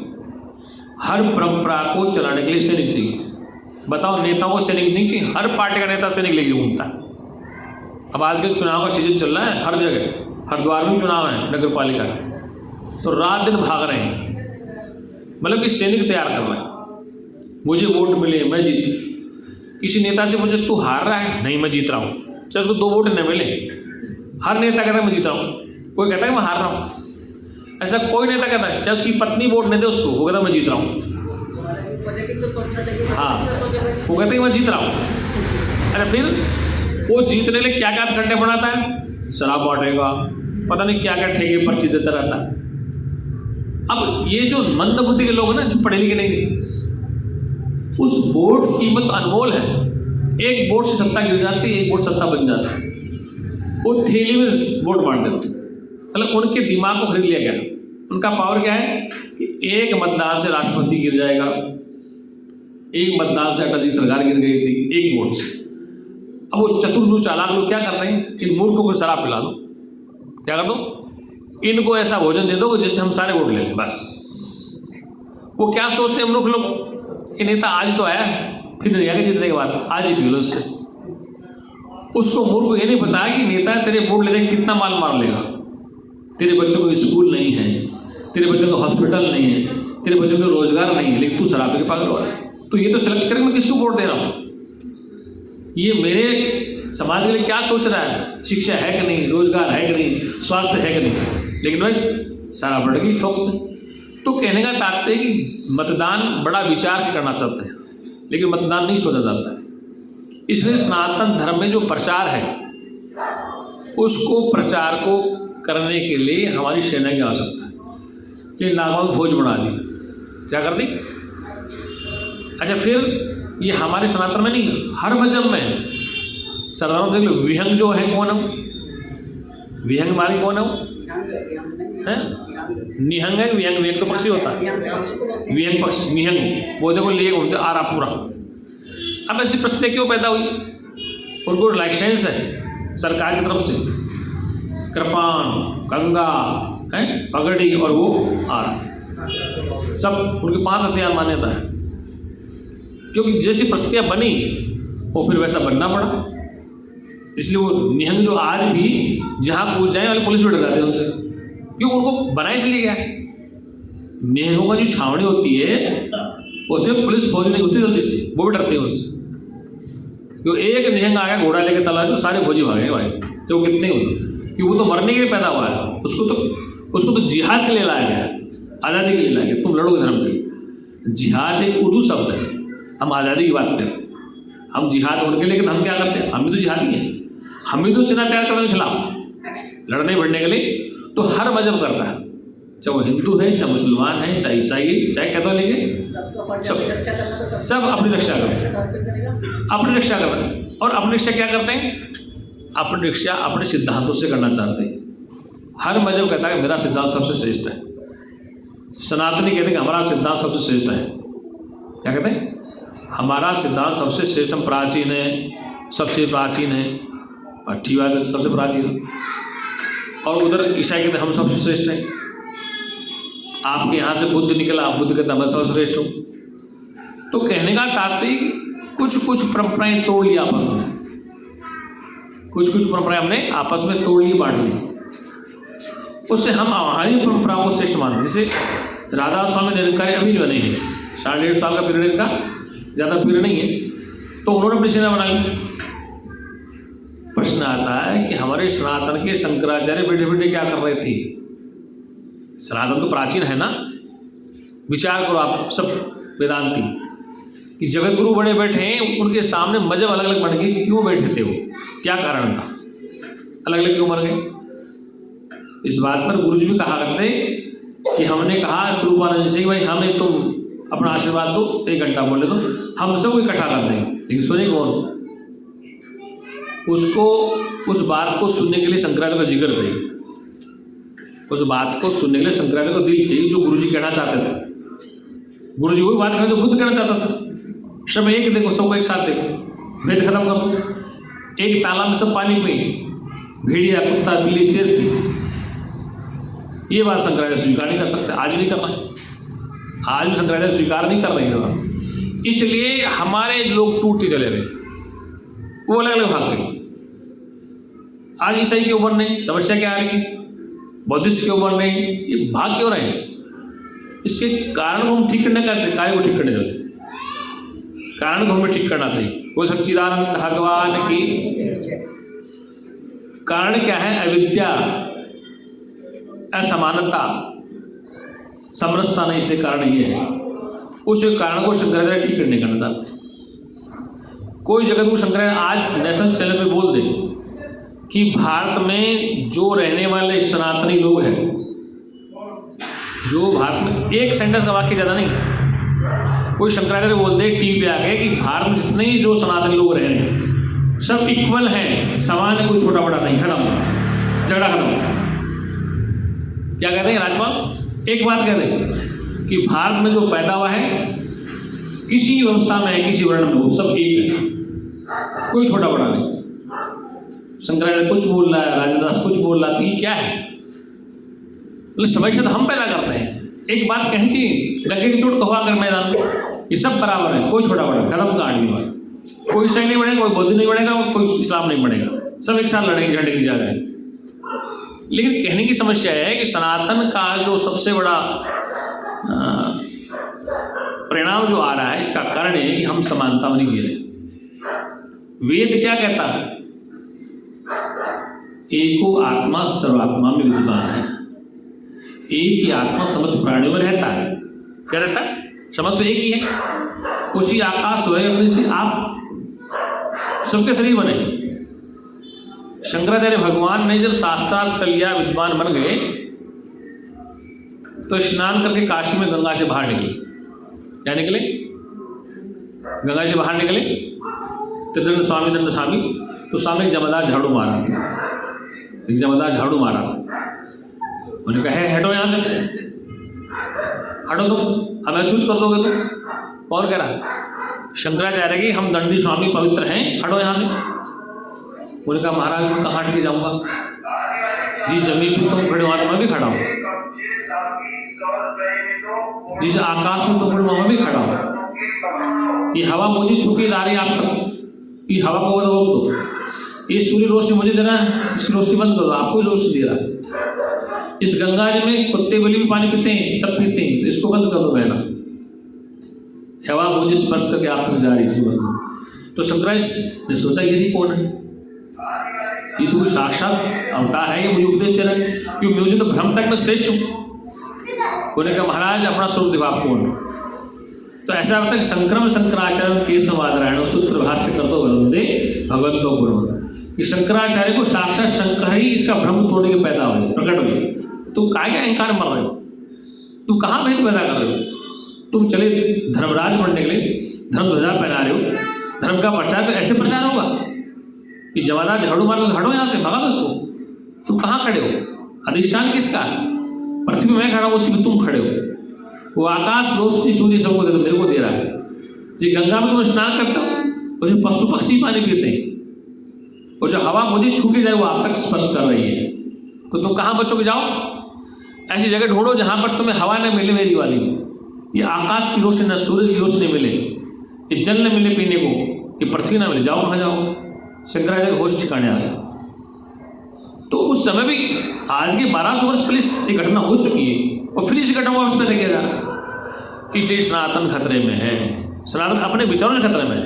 हर परंपरा को चलाने के लिए सैनिक चाहिए। बताओ, नेताओं को सैनिक नहीं चाहिए? हर पार्टी का नेता सैनिक लेके घूमता है। अब आज के चुनाव का सीजन चल रहा है, हर जगह, हरिद्वार में चुनाव है नगर पालिका का, तो रात दिन भाग रहे हैं, मतलब कि सैनिक तैयार कर रहे हैं। मुझे वोट मिले, मैं जीत। किसी नेता से मुझे तू हार रहा है, नहीं मैं जीत रहा हूँ, चाहे उसको 2 वोट न मिले। हर नेता कहता है मैं जीत रहा हूँ, कोई कहता है मैं हार रहा हूँ। ऐसा कोई नेता कहता है, चाहे उसकी पत्नी वोट नहीं दे उसको, वो कहता है मैं जीत रहा हूँ। हाँ, वो कहते हैं मैं जीत रहा हूँ। अरे फिर वो जीतने लिए क्या क्या खड्डे बनाता है, शराब बांटेगा, पता नहीं क्या क्या ठेके पर्ची देता रहता है। अब ये जो मंद बुद्धि के लोग हैं ना, जो पढ़े लिखे नहीं, उस वोट की कीमत अनमोल है। एक वोट से सत्ता गिर जाती है, एक वोट सत्ता बन जाती है। वो थैली में वोट बांट देते, मतलब उनके दिमाग को खरीद लिया गया। उनका पावर क्या है कि एक मतदान से राष्ट्रपति गिर जाएगा, एक मतदान से अटल जी सरकार गिर गई थी, एक वोट से। अब वो चतुर चालाक लोग क्या कर रहे हैं, इन मूर्खों को शराब पिला दो, क्या कर दो, इनको ऐसा भोजन दे दो जिससे हम सारे वोट ले लें, बस। वो क्या सोचते हैं मूर्ख लोग कि नेता आज तो आया, फिर नहीं आगे जीतने के बाद आज ही पी लो उससे। उसको मूर्ख को ये नहीं पता कि नेता तेरे वोट लेने कितना माल मार लेगा। तेरे बच्चों को स्कूल नहीं है, तेरे बच्चों को हॉस्पिटल नहीं है, तेरे बच्चों को रोजगार नहीं है, लेकिन तू शराब पी के पागल हो रहा है, तो ये तो सेलेक्ट करेंगे मैं किसको वोट दे रहा हूँ, ये मेरे समाज के लिए क्या सोच रहा है, शिक्षा है कि नहीं, रोजगार है कि नहीं, स्वास्थ्य है कि नहीं, लेकिन भाई सारा बढ़ गई थोक से। तो कहने का तात्पर्य कि मतदान बड़ा विचार के करना चाहते हैं, लेकिन मतदान नहीं सोचा जाता है। इसलिए सनातन धर्म में जो प्रचार है उसको प्रचार को करने के लिए हमारी सेना की आवश्यकता है। ये नागाओं भोज बना दी, क्या कर दी? अच्छा, फिर ये हमारे सनातन में नहीं, हर मजहब में है। साधारण देख लो, विहंग जो है कौन है? विहंग मारी कौन है वो? है निहंग है, विहंग विहंग तो पक्षी होता है, विहंग पक्षी निहंग, वो देखो लिए घूमते आ रहा पूरा। अब ऐसी परिस्थितियाँ क्यों पैदा हुई? उनको लाइसेंस है सरकार की तरफ से, कृपान, गंगा है, पगड़ी और वो आ रहा, सब उनके 5 हथियार मान्यता है। क्योंकि जैसी परिस्थितियाँ बनी वो फिर वैसा बनना पड़ा। इसलिए वो निहंग जो आज भी जहाँ कूद जाए वाले पुलिस भी डर जाते हैं उनसे, क्यों? उनको बना इसलिए गया। निहंगों का जो छावनी होती है उसमें पुलिस फौज नहीं घुसती जल्दी से, वो भी डरते हैं उससे। क्यों? एक निहंग आ गया घोड़ा लेके तलवार, तो सारे फौजी भागे भाई, तो कितने हुए, क्योंकि वो तो मरने के लिए पैदा हुआ है, उसको तो जिहाद के लिए लाया गया, आज़ादी के लिए लाया गया। तुम लड़ोगे धर्म के लिए। जिहाद एक उर्दू शब्द है, हम आज़ादी की बात करते हैं, हम जिहाद उनके लिए, लेकिन हम क्या करते हैं? हम भी तो जिहादी हैं, हम भी तो सेना तैयार करने के खिलाफ लड़ने बढ़ने के लिए। तो हर मजहब करता है, चाहे वो हिंदू है, चाहे मुसलमान है, चाहे ईसाई है, चाहे कैथोलिक है, सब अपनी रक्षा करते हैं, अपनी रक्षा करते हैं। और अपनी रक्षा क्या करते हैं? अपनी रक्षा अपने सिद्धांतों से करना चाहते हैं। हर मजहब कहता है कि मेरा सिद्धांत सबसे श्रेष्ठ है। सनातनी कहते हैं कि हमारा सिद्धांत सबसे श्रेष्ठ है। क्या कहते हैं? हमारा सिद्धांत सबसे श्रेष्ठ, हम प्राचीन है, सबसे प्राचीन है, अच्छी बात है, सबसे प्राचीन है। और उधर ईसाई कहते हम सबसे श्रेष्ठ हैं। आपके यहाँ से बुद्ध निकला, बुद्ध कहता मैं सर्वश्रेष्ठ हूँ। तो कहने का तात्पर्य कि कुछ कुछ परंपराएं तोड़ ली आपस में, कुछ कुछ परंपराएं हमने आपस में तोड़ ली, बांट ली, उससे हम हमारी परंपराओं को श्रेष्ठ मानते। जैसे राधा स्वामी निरंकारी अभी जो नहीं है, 1.5 साल का पीरियड का, ज़्यादा पीरियड नहीं है, तो उन्होंने अपनी सेना बना ली। प्रश्न आता है कि हमारे सनातन के शंकराचार्य बैठे बैठे क्या कर रहे थे? सनातन तो प्राचीन है ना। विचार करो आप सब वेदांती कि जगत गुरु बड़े बैठे हैं, उनके सामने मजहब अलग अलग बन के क्यों बैठे थे? वो क्या कारण था? अलग अलग क्यों मर गए? इस बात पर गुरु जी भी कहा करते कि हमने कहा स्वरूपानंद से कि भाई हमें तुम अपना आशीर्वाद दो, 1 घंटा बोले तो हम सबको इकट्ठा कर देंगे, लेकिन सुने कौन? उसको उस बात को सुनने के लिए शंकराचार्य का जिगर चाहिए, उस बात को सुनने के लिए शंकराचार्य को दिल चाहिए, जो गुरुजी कहना चाहते थे। गुरुजी वही बात कहना जो बुद्ध कहना चाहता था। सब एक देखो, सबको एक साथ देखो, भेद खत्म करो। एक तालाब में सब पानी पिए, भेड़िया, कुत्ता, बिल्ली, शेर पी। ये बात शंकराचार्य स्वीकार नहीं कर सकते, आज नहीं कर रहे, आज भी शंकराचार्य स्वीकार नहीं कर रहे हैं। इसलिए हमारे लोग टूटते चले गए, वो अलग अलग भाग गए। आज ईसाई क्यों बन रहे? समस्या क्या आ रही? बौद्धिस्ट क्यों बन रहे? ये भाग क्यों रहे? इसके कारण को हम ठीक करने का कार्य को ठीक करने चले, कारण को हमें ठीक करना चाहिए। वो सच्चिदानंद भगवान की कारण क्या है? अविद्या, असमानता, समरसता नहीं, इसके कारण ये है। उस कारण को शंकराचार्य ठीक करने का चाहते हैं। कोई जगत को शंकराचार्य आज नेशनल चैनल पे बोल दे कि भारत में जो रहने वाले सनातनी लोग हैं, जो भारत में, एक सेंटेंस का वाक्य ज़्यादा नहीं, कोई शंकराचार्य बोल दे टीवी पे आके कि भारत में जितने जो सनातनी लोग रह रहे हैं सब इक्वल हैं, समान है, कोई छोटा बड़ा नहीं, खत्म, झगड़ा खत्म। क्या कहते हैं राज्यपाल? एक बात कहते हैं कि भारत में जो पैदा हुआ है, किसी व्यवस्था में है, किसी वर्ण में हो, सब एक है, कोई छोटा बड़ा नहीं। शंकराचार्य कुछ बोल रहा है, राजदास कुछ बोल रहा है, तो ये क्या है? मतलब समस्या तो हम पैदा करते हैं। एक बात कहनी चाहिए, डंके की चोट कहा कर मैदान में, ये सब बराबर है, कोई छोटा बड़ा, खत्म कहानी बात। कोई ईसाई नहीं बनेगा, कोई बौद्ध नहीं बनेगा, कोई इस्लाम नहीं बनेगा, सब एक साथ लड़ेंगे झंडे की जगह। लेकिन कहने की समस्या है कि सनातन का जो सबसे बड़ा परिणाम जो आ रहा है इसका कारण है कि हम समानता में नहीं गिरे। वेद क्या कहता है? एको आत्मा सर्वात्मा में विद्यमान है। एक ही आत्मा समस्त प्राणियों में रहता है। क्या रहता है? समस्त एक ही है। उसी आकाश वह अग्नि से आप सबके शरीर बने। शंकराचार्य भगवान ने जब शास्त्रार्थ कर लिया, विद्वान बन गए, तो स्नान करके काशी में गंगा से बाहर निकले। क्या निकले? गंगा से बाहर निकले। तो दंड स्वामी तो स्वामी एक जमादार झाड़ू मारा था। एक जमादार झाड़ू मारा था। उन्होंने कहा है हटो यहाँ से, हटो तुम, हमें अछूत कर दोगे तुम। कौन कह रहा है? शंकराचार्य की हम दंडी स्वामी पवित्र हैं, हटो यहाँ से। उन्होंने कहा महाराज मैं कहाँ हट के जाऊँगा? जिस जमीन पर तुम खड़े वहाँ तो मैं भी खड़ा हूँ, जिस आकाश में तुम खड़े वहाँ भी खड़ा हूँ। ये हवा मुझे छू के ला रही है आप तक, ये हवा को रोक दो। ये सूर्य रोशनी मुझे दे रहा है, इसकी रोशनी बंद करो, आपको रोशनी दे रहा है। इस गंगा जी में कुत्ते बिल्ली भी पानी पीते हैं, सब पीते हैं, तो इसको बंद कर दो बहना। हवा मुझे स्पर्श करके आप तक जा रही है। तो शंकराचार्य ने सोचा ये कौन है? ये तो कोई साक्षात अवतार है, ये मुझे उपदेश दे रहा है, क्योंकि मुझे तो भ्रम तक में श्रेष्ठ हूँ। बोले कहा महाराज अपना स्वरूप दिखा आप कौन? तो ऐसा होता है संक्रम शंकराचार्य के समाधान सूत्र भाष्य कर दो वंदे भगवंतो गुरु कि शंकराचार्य को साक्षात शंकर ही इसका भ्रम तोड़ने के पैदा हुए, प्रकट हुए। तुम काय का अहंकार मर रहे हो? तुम कहाँ भेद पैदा कर रहे हो? तुम चले धर्मराज बनने के लिए धर्म ध्वजा पहना रहे हो, धर्म का प्रचार तो ऐसे प्रचार होगा कि जमादार झाड़ू मार लो, झाड़ो यहाँ से, भगा दो उसको। तुम कहाँ खड़े हो? अधिष्ठान किसका? पृथ्वी में मैं खड़ा हूँ, उसी में तुम खड़े हो। वो आकाश रोशनी सूर्य सबको दे, मेरे को दे रहा है। जी गंगा में तुम स्नान करते हो, और जो पशु पक्षी पानी पीते हैं, और जो हवा मुझे छू के जाए वो आप तक स्पर्श कर रही है। तो तुम कहाँ बचोगे? जाओ ऐसी जगह ढूंढो जहाँ पर तुम्हें हवा न मिले मेरी वाली, ये आकाश की रोशनी न सूरज की रोशनी मिले, ये जल न मिले पीने को, ये पृथ्वी ना मिले। जाओ कहाँ जाओ? शंकराचार्य होश ठिकाने आ गया। तो उस समय भी आज के 1200 वर्ष पहले ये घटना हो चुकी है, और फिर इस घटना को वापस में देखा जा रहा है। इसलिए सनातन खतरे में है। सनातन अपने विचारों से खतरे में है,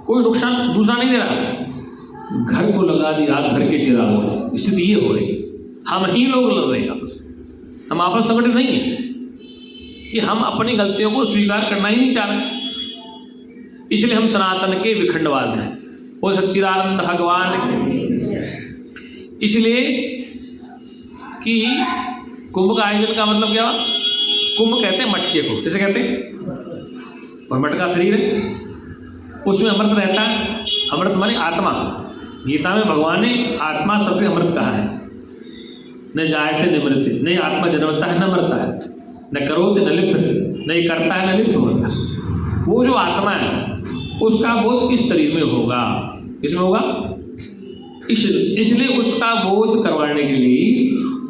कोई नुकसान दूसरा नहीं दे रहा। घर को लगा दिया घर के चिरागों ने, स्थिति ये हो रही। हम ही लोग लड़ रहे हैं आपस में, हम आपस संगठित नहीं है कि हम अपनी गलतियों को स्वीकार करना ही नहीं चाह रहे। इसलिए हम सनातन के विखंडवाद हैं। वो सच्चिदानंद भगवान, इसलिए कि कुंभ का आयोजन का मतलब क्या? कुंभ कहते हैं मटके को, किसे कहते हैं? और मटका शरीर है, उसमें अमृत रहता है। अमृत माने आत्मा। गीता में भगवान ने आत्मा सबके अमृत कहा है। न जायते न मरते, नहीं आत्मा जन्मता है न मरता है, न करोते न लिप्यते, नहीं करता है न लिप्त होता। वो जो आत्मा है उसका बोध इस शरीर में होगा। किसमें होगा? इसलिए उसका बोध करवाने के लिए,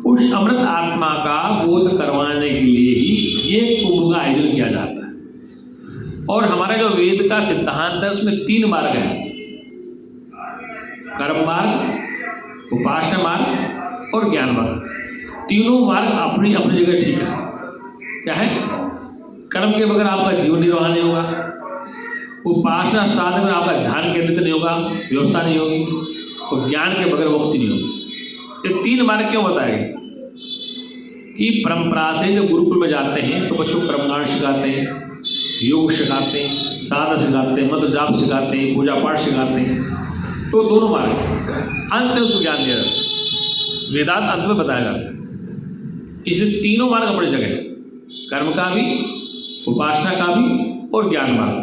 उस अमृत आत्मा का बोध करवाने के लिए ही ये कुंभ का आयोजन किया जाता है। और हमारा जो वेद का सिद्धांत है उसमें 3 मार्ग है, कर्म मार्ग, उपासना मार्ग और ज्ञान मार्ग। तीनों मार्ग अपनी अपनी जगह ठीक है। क्या है? कर्म के बगैर आपका जीवन निर्वाह नहीं होगा, उपासना साधन में आपका ध्यान केंद्रित नहीं होगा, व्यवस्था नहीं होगी, और ज्ञान के बगैर मुक्ति नहीं होगी। ये 3 मार्ग क्यों बताए? कि परंपरा से जब गुरुकुल में जाते हैं तो बच्चों को कर्मकांड सिखाते हैं, योग सिखाते हैं, साधना सिखाते हैं, मंत्र जाप सिखाते हैं, पूजा पाठ सिखाते हैं। तो दोनों मार्ग अंत में उसको ज्ञान दिया जाता है, वेदांत अंत में बताया जाता है। इसलिए तीनों मार्ग अपनी जगह है, कर्म का भी, उपासना का भी और ज्ञान मार्ग।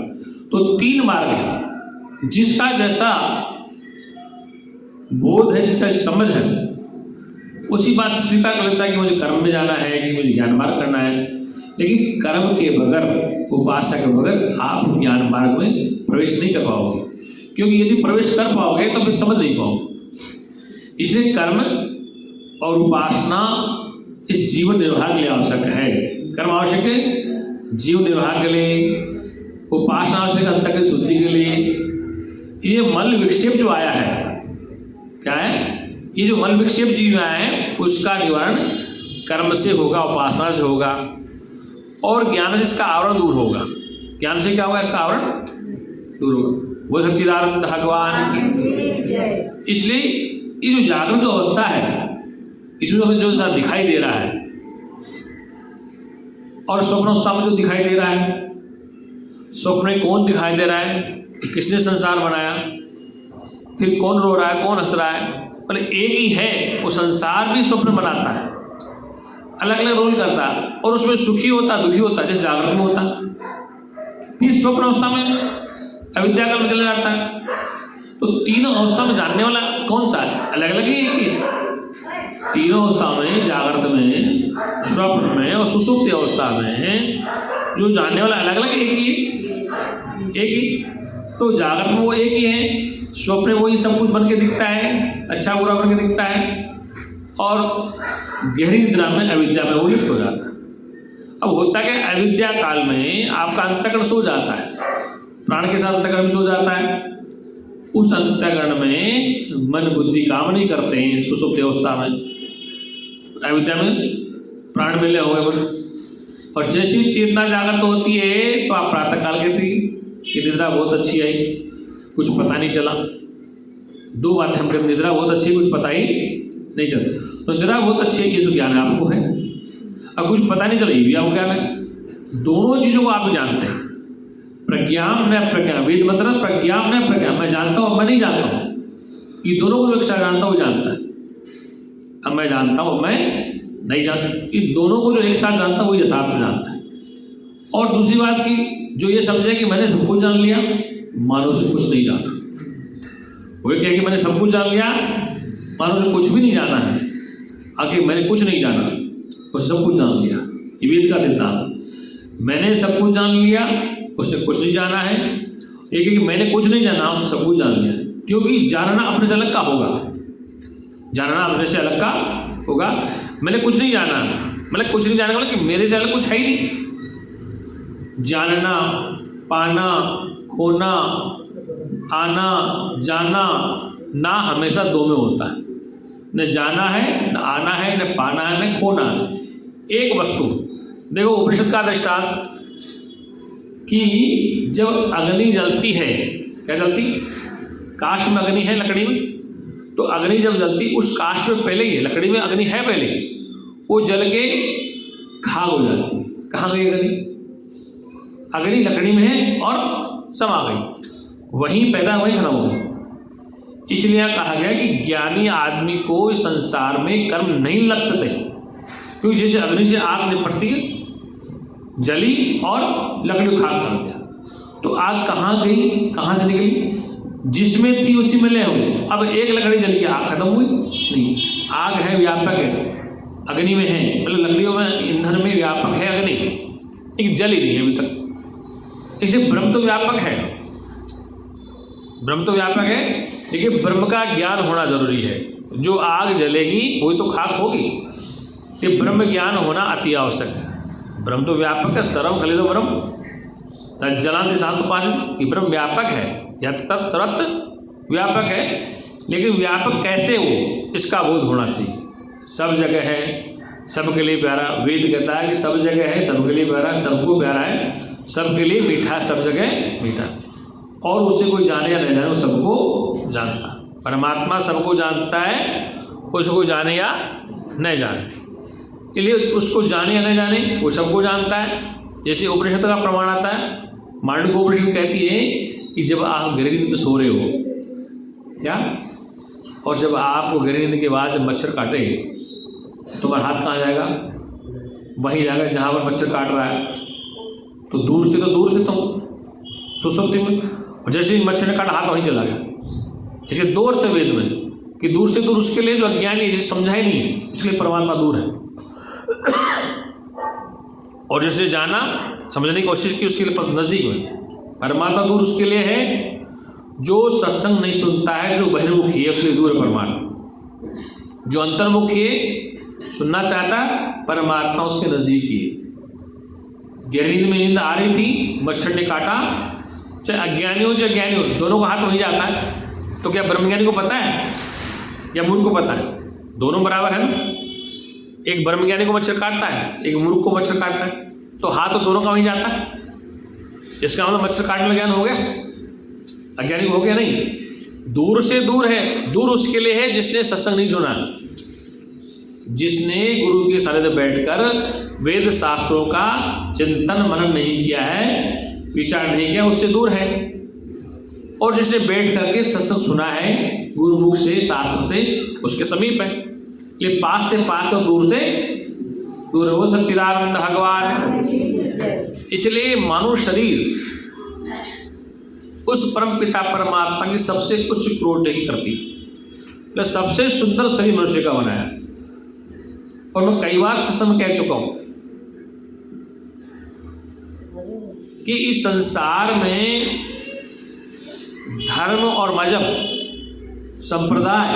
तो 3 मार्ग है। जिसका जैसा बोध है, जिसका समझ है, उसी बात से स्वीकार कर लेता है कि मुझे कर्म में जाना है, कि मुझे ज्ञान मार्ग करना है। लेकिन कर्म के बगैर, उपासना के बगैर आप ज्ञान मार्ग में प्रवेश नहीं कर पाओगे, क्योंकि यदि प्रवेश कर पाओगे तो फिर समझ नहीं पाओगे। इसलिए कर्म और उपासना इस जीवन निर्वाह के लिए आवश्यक है। कर्म आवश्यक है जीवन निर्वाह के लिए, उपासना आवश्यक है अंतःकरण शुद्धि के लिए। ये मल विक्षेप जो आया है, क्या है? ये जो मल विक्षेप जीव आया है उसका निवारण कर्म से होगा, उपासना से होगा, और ज्ञान से इसका आवरण दूर होगा। ज्ञान से क्या होगा, इसका आवरण दूर होगा। वो सच्चिदानंद भगवान की। इसलिए ये जो जागृत अवस्था है इसमें हमें जो सा दिखाई दे रहा है और स्वप्न अवस्था में जो दिखाई दे रहा है, स्वप्न में कौन दिखाई दे रहा है, किसने संसार बनाया, फिर कौन रो रहा है, कौन हंस रहा है, मतलब एक ही है। वो संसार भी स्वप्न बनाता है, अलग अलग रोल करता है और उसमें सुखी होता दुखी होता जैसे जागृत में होता। फिर स्वप्न अवस्था में अविद्या काल में चला जाता है। तो तीनों अवस्था में जानने वाला कौन सा है, अलग अलग ही एक ही है। तीनों अवस्था में, जागृत में, स्वप्न में और सुषुप्ति अवस्था में जो जानने वाला अलग अलग एक ही। तो जागृत में वो एक ही है, स्वप्न में वही सब कुछ बन के दिखता है, अच्छा बुरा बन के दिखता है, और गहरी निद्रा में अविद्या में वो लिप्त हो जाता है। अब होता क्या, अविद्या काल में आपका अंतःकरण सो जाता है, प्राण के साथ अंतःकरण सो जाता है। उस अंतःकरण में मन बुद्धि काम नहीं करते हैं सुषुप्ति अवस्था में, अविद्या में प्राण मिले हुए मन। और जैसी चेतना जागृत होती है तो आप प्रातः काल कहती कि निद्रा बहुत अच्छी आई, कुछ पता नहीं चला। दो बातें हम कहते, निद्रा बहुत अच्छी, कुछ पता ही नहीं चलता। तो निद्रा बहुत अच्छी है, ये जो ज्ञान आपको है, अब कुछ पता नहीं चला, ये भी आपको ज्ञान है। दोनों चीज़ों को आप जानते हैं, प्रज्ञाम न प्रज्ञा, वेद मतलब प्रज्ञाम न प्रज्ञा, मैं जानता हूँ मैं नहीं जानता हूँ, ये दोनों को जो एक साथ जानता हूँ वो जानता है। अब मैं जानता हूँ मैं नहीं जानता, ये दोनों को जो एक साथ जानता है वो यथार्थ में जानता है। और दूसरी बात की, जो ये समझे कि मैंने सब कुछ जान लिया, मानो से कुछ नहीं जाना। वो कहे कि मैंने सब कुछ जान लिया, मानो से कुछ भी नहीं जाना है। आगे मैंने कुछ नहीं जाना, उसने सब कुछ जान लिया, ये वेद का सिद्धांत। मैंने सब कुछ जान लिया, उसने कुछ नहीं जाना है। एक कि मैंने कुछ नहीं जाना, उसने सब कुछ जान लिया। क्योंकि जानना अपने से अलग का होगा, जानना अपने से अलग का होगा। मैंने कुछ नहीं जाना, मतलब कुछ नहीं जाने वाला कि मेरे से अलग कुछ है ही नहीं। जानना, पाना, खोना, आना, जाना, ना हमेशा दो में होता है। न जाना है, न आना है, न पाना है, न खोना है। एक वस्तु देखो, उपनिषद का दृष्टांत कि जब अग्नि जलती है, क्या जलती, काष्ठ में अग्नि है लकड़ी में, तो अग्नि जब जलती उस काष्ठ में पहले ही है, लकड़ी में अग्नि है पहले, वो जल के खाक हो जाती। कहाँ गई अग्नि? अग्नि लकड़ी में है और समा गई, वहीं पैदा वहीं खत्म हो गई। इसलिए कहा गया कि ज्ञानी आदमी को इस संसार में कर्म नहीं लगते, क्योंकि जैसे अग्नि से आग निपटती है, जली और लकड़ी को खाक कर दिया, तो आग कहाँ गई, कहाँ से निकली? जिसमें थी उसी में ले हुए। अब एक लकड़ी जल के आग खत्म हुई नहीं, आग है, व्यापक है, अग्नि में है, मतलब लकड़ियों में, ईंधन में व्यापक है अग्नि, लेकिन जल ही नहीं है अभी तक। इसलिए ब्रह्म तो व्यापक है, ब्रह्म तो व्यापक है, लेकिन ब्रह्म का ज्ञान होना जरूरी है। जो आग जलेगी वही तो खाक होगी, ये ब्रह्म ज्ञान होना अति आवश्यक है। ब्रह्म तो व्यापक है, सर्वं खलिदो ब्रह्म तज्जलांति शांतोपासित, कि ब्रह्म व्यापक है, यत् तत् सर्वत्र व्यापक है। लेकिन व्यापक कैसे हो, इसका बोध होना चाहिए। सब जगह है, सबके लिए प्यारा। वेद कहता है कि सब जगह है, सबके लिए प्यारा, सबको प्यारा है, सबके लिए मीठा, सब जगह मीठा। और उसे कोई जाने या नहीं जाने, वो सबको जानता है। परमात्मा सबको जानता है, उसको जाने या नहीं जाने, इसलिए उसको जाने या नहीं जाने वो सबको जानता है। जैसे उपनिषद का प्रमाण आता है, मांडुक्य उपनिषद कहती है कि जब आप गहरी नींद में सो रहे हो, क्या, और जब आपको गहरी नींद के बाद जब मच्छर काटे, तुम्हारा हाथ कहाँ जाएगा? वहीं जाएगा जहाँ पर मच्छर काट रहा है। तो दूर से तुम सुसुप्ति में, और जैसे ही मच्छर ने काटा हाथ वहीं चला गया। इसके दो अर्थ है वेद में कि दूर से दूर उसके लिए जो अज्ञानी जिसे समझा ही नहीं है, इसलिए परमात्मा दूर है। और जिसने जाना, समझने की कोशिश की, उसके लिए नजदीक में। परमात्मा दूर उसके लिए है जो सत्संग नहीं सुनता है, जो बहिर्मुखी है, उसके लिए दूर है परमात्मा। जो अंतर्मुखी है, सुनना चाहता, परमात्मा उसके नजदीक ही है। गहरी नींद में नींद आ रही थी, मच्छर ने काटा, चाहे अज्ञानी हो चाहे ज्ञानी हो, दोनों का हाथ वहीं जाता है। तो क्या ब्रह्मज्ञानी को पता है या मूर्ख को पता है? दोनों बराबर है ना। एक ब्रह्मज्ञानी को मच्छर काटता है, एक मूर्ख को मच्छर काटता है, तो हाथ तो दोनों का वहीं जाता है। इसका मतलब मच्छर काटने का ज्ञान हो गया, अज्ञानी हो गया नहीं। दूर से दूर है, दूर उसके लिए है जिसने सत्संग नहीं सुना, जिसने गुरु के सानिध्य में बैठकर वेद शास्त्रों का चिंतन मनन नहीं किया है, विचार नहीं किया, उससे दूर है। और जिसने बैठ करके सत्संग सुना है गुरुमुख से, शास्त्र से, उसके समीप है। ये पास से पास और दूर से दूर है। वो सच्चिदानंद भगवान। इसलिए मानव शरीर उस परम पिता परमात्मा की सबसे उच्च क्रोध की करती है। सबसे सुंदर शरीर मनुष्य का बनाया। और मैं कई बार सत्संग कह चुका हूं कि इस संसार में धर्म और मजहब संप्रदाय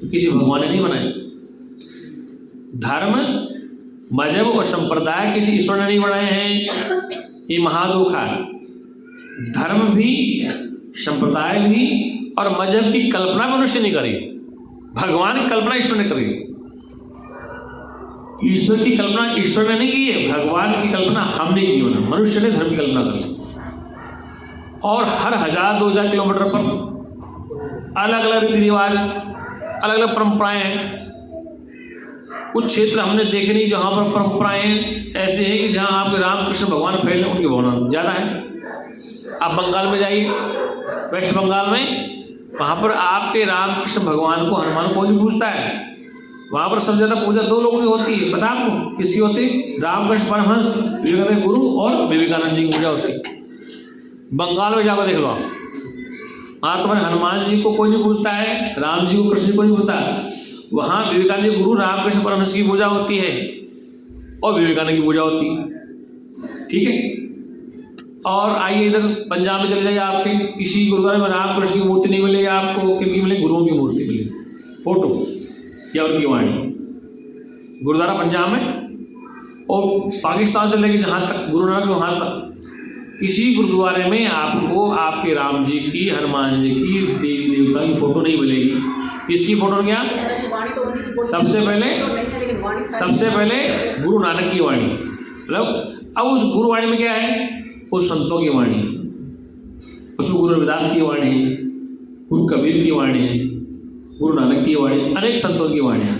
किसी भगवान ने नहीं बनाए। धर्म, मजहब और संप्रदाय किसी ईश्वर ने नहीं बनाए हैं। ये महादुख है। धर्म भी, संप्रदाय भी और मजहब की कल्पना मनुष्य नहीं करी, भगवान की कल्पना ईश्वर ने करी। ईश्वर की कल्पना ईश्वर ने नहीं की है, भगवान की कल्पना हमने की है। मनुष्य ने धर्म की कल्पना करी। और हर 1000-2000 किलोमीटर पर अलग अलग रीति रिवाज, अलग अलग परंपराएं हैं। कुछ क्षेत्र हमने देखे नहीं जहाँ पर परंपराएं ऐसे हैं कि जहाँ आपके रामकृष्ण भगवान फैले, उनकी भावना ज़्यादा है। आप बंगाल में जाइए, वेस्ट बंगाल में, वहाँ पर आपके रामकृष्ण भगवान को हनुमान को नहीं पूजता है। वहाँ पर सबसे ज़्यादा पूजा 2 लोगों की होती है, पता आपको किसकी होती है? रामकृष्ण परमहंस, विवेकानंद गुरु और विवेकानंद जी की पूजा होती है। बंगाल में जाकर देख लो, वहाँ तुम्हारे हनुमान जी को कोई नहीं पूजता है, राम जी को, कृष्ण को नहीं पूजता। वहाँ विवेकानंद गुरु रामकृष्ण परमहंस की पूजा होती है और विवेकानंद की पूजा होती है। ठीक है। और आइए इधर पंजाब में चले जाइए, आपके किसी गुरुद्वारे में रामकृष्ण की मूर्ति नहीं मिलेगी आपको, क्योंकि मिलेगी गुरुओं की मूर्ति मिलेगी, फोटो या उनकी वाणी। गुरुद्वारा पंजाब में और पाकिस्तान से लेके जहाँ तक गुरु नानक, वहाँ तक किसी गुरुद्वारे में आपको आपके राम जी की, हनुमान जी की, देवी देवता की फोटो नहीं मिलेगी। किसकी फोटो? क्या सबसे पहले गुरु नानक की वाणी। मतलब अब उस गुरु वाणी में क्या है? उस संतों की वाणी है, उसमें गुरु रविदास की वाणी है, गुरु कबीर की वाणी है, गुरु नानक की वाणी, अनेक संतों की वाणी है।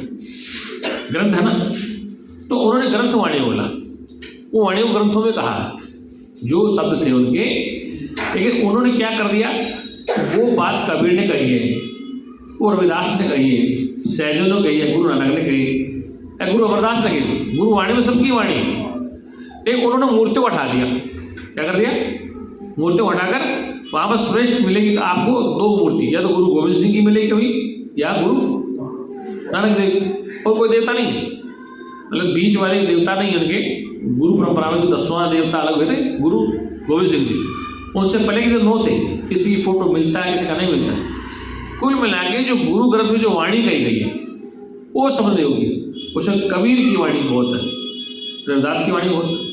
ग्रंथ है ना, तो उन्होंने ग्रंथ वाणी बोला, वो वाणी को ग्रंथों में कहा जो शब्द थे उनके। लेकिन उन्होंने क्या कर दिया? वो बात कबीर ने कही है, वो रविदास ने कही है, सहजन ने कही है, गुरु नानक ने कही है, गुरु अमरदास ने कही। गुरु वाणी में सबकी वाणी है। लेकिन उन्होंने मूर्ति को हटा दिया। क्या कर दिया? मूर्ति को हटाकर वहाँ पर श्रेष्ठ मिलेगी आपको 2 मूर्ति, या तो गुरु गोविंद सिंह की मिलेगी कभी, या गुरु नानक देव, और कोई देवता नहीं। मतलब बीच वाले देवता नहीं उनके। गुरु परंपरा में 10वां देवता अलग हुए थे, गुरु गोविंद सिंह जी। उनसे पहले के जो 9 थे, किसी की फोटो मिलता है, किसी का नहीं मिलता है। कुल मिला के जो गुरु ग्रंथ में जो वाणी कही गई है वो समझ होगी। उसमें कबीर की वाणी बहुत है, रविदास की वाणी बहुत है।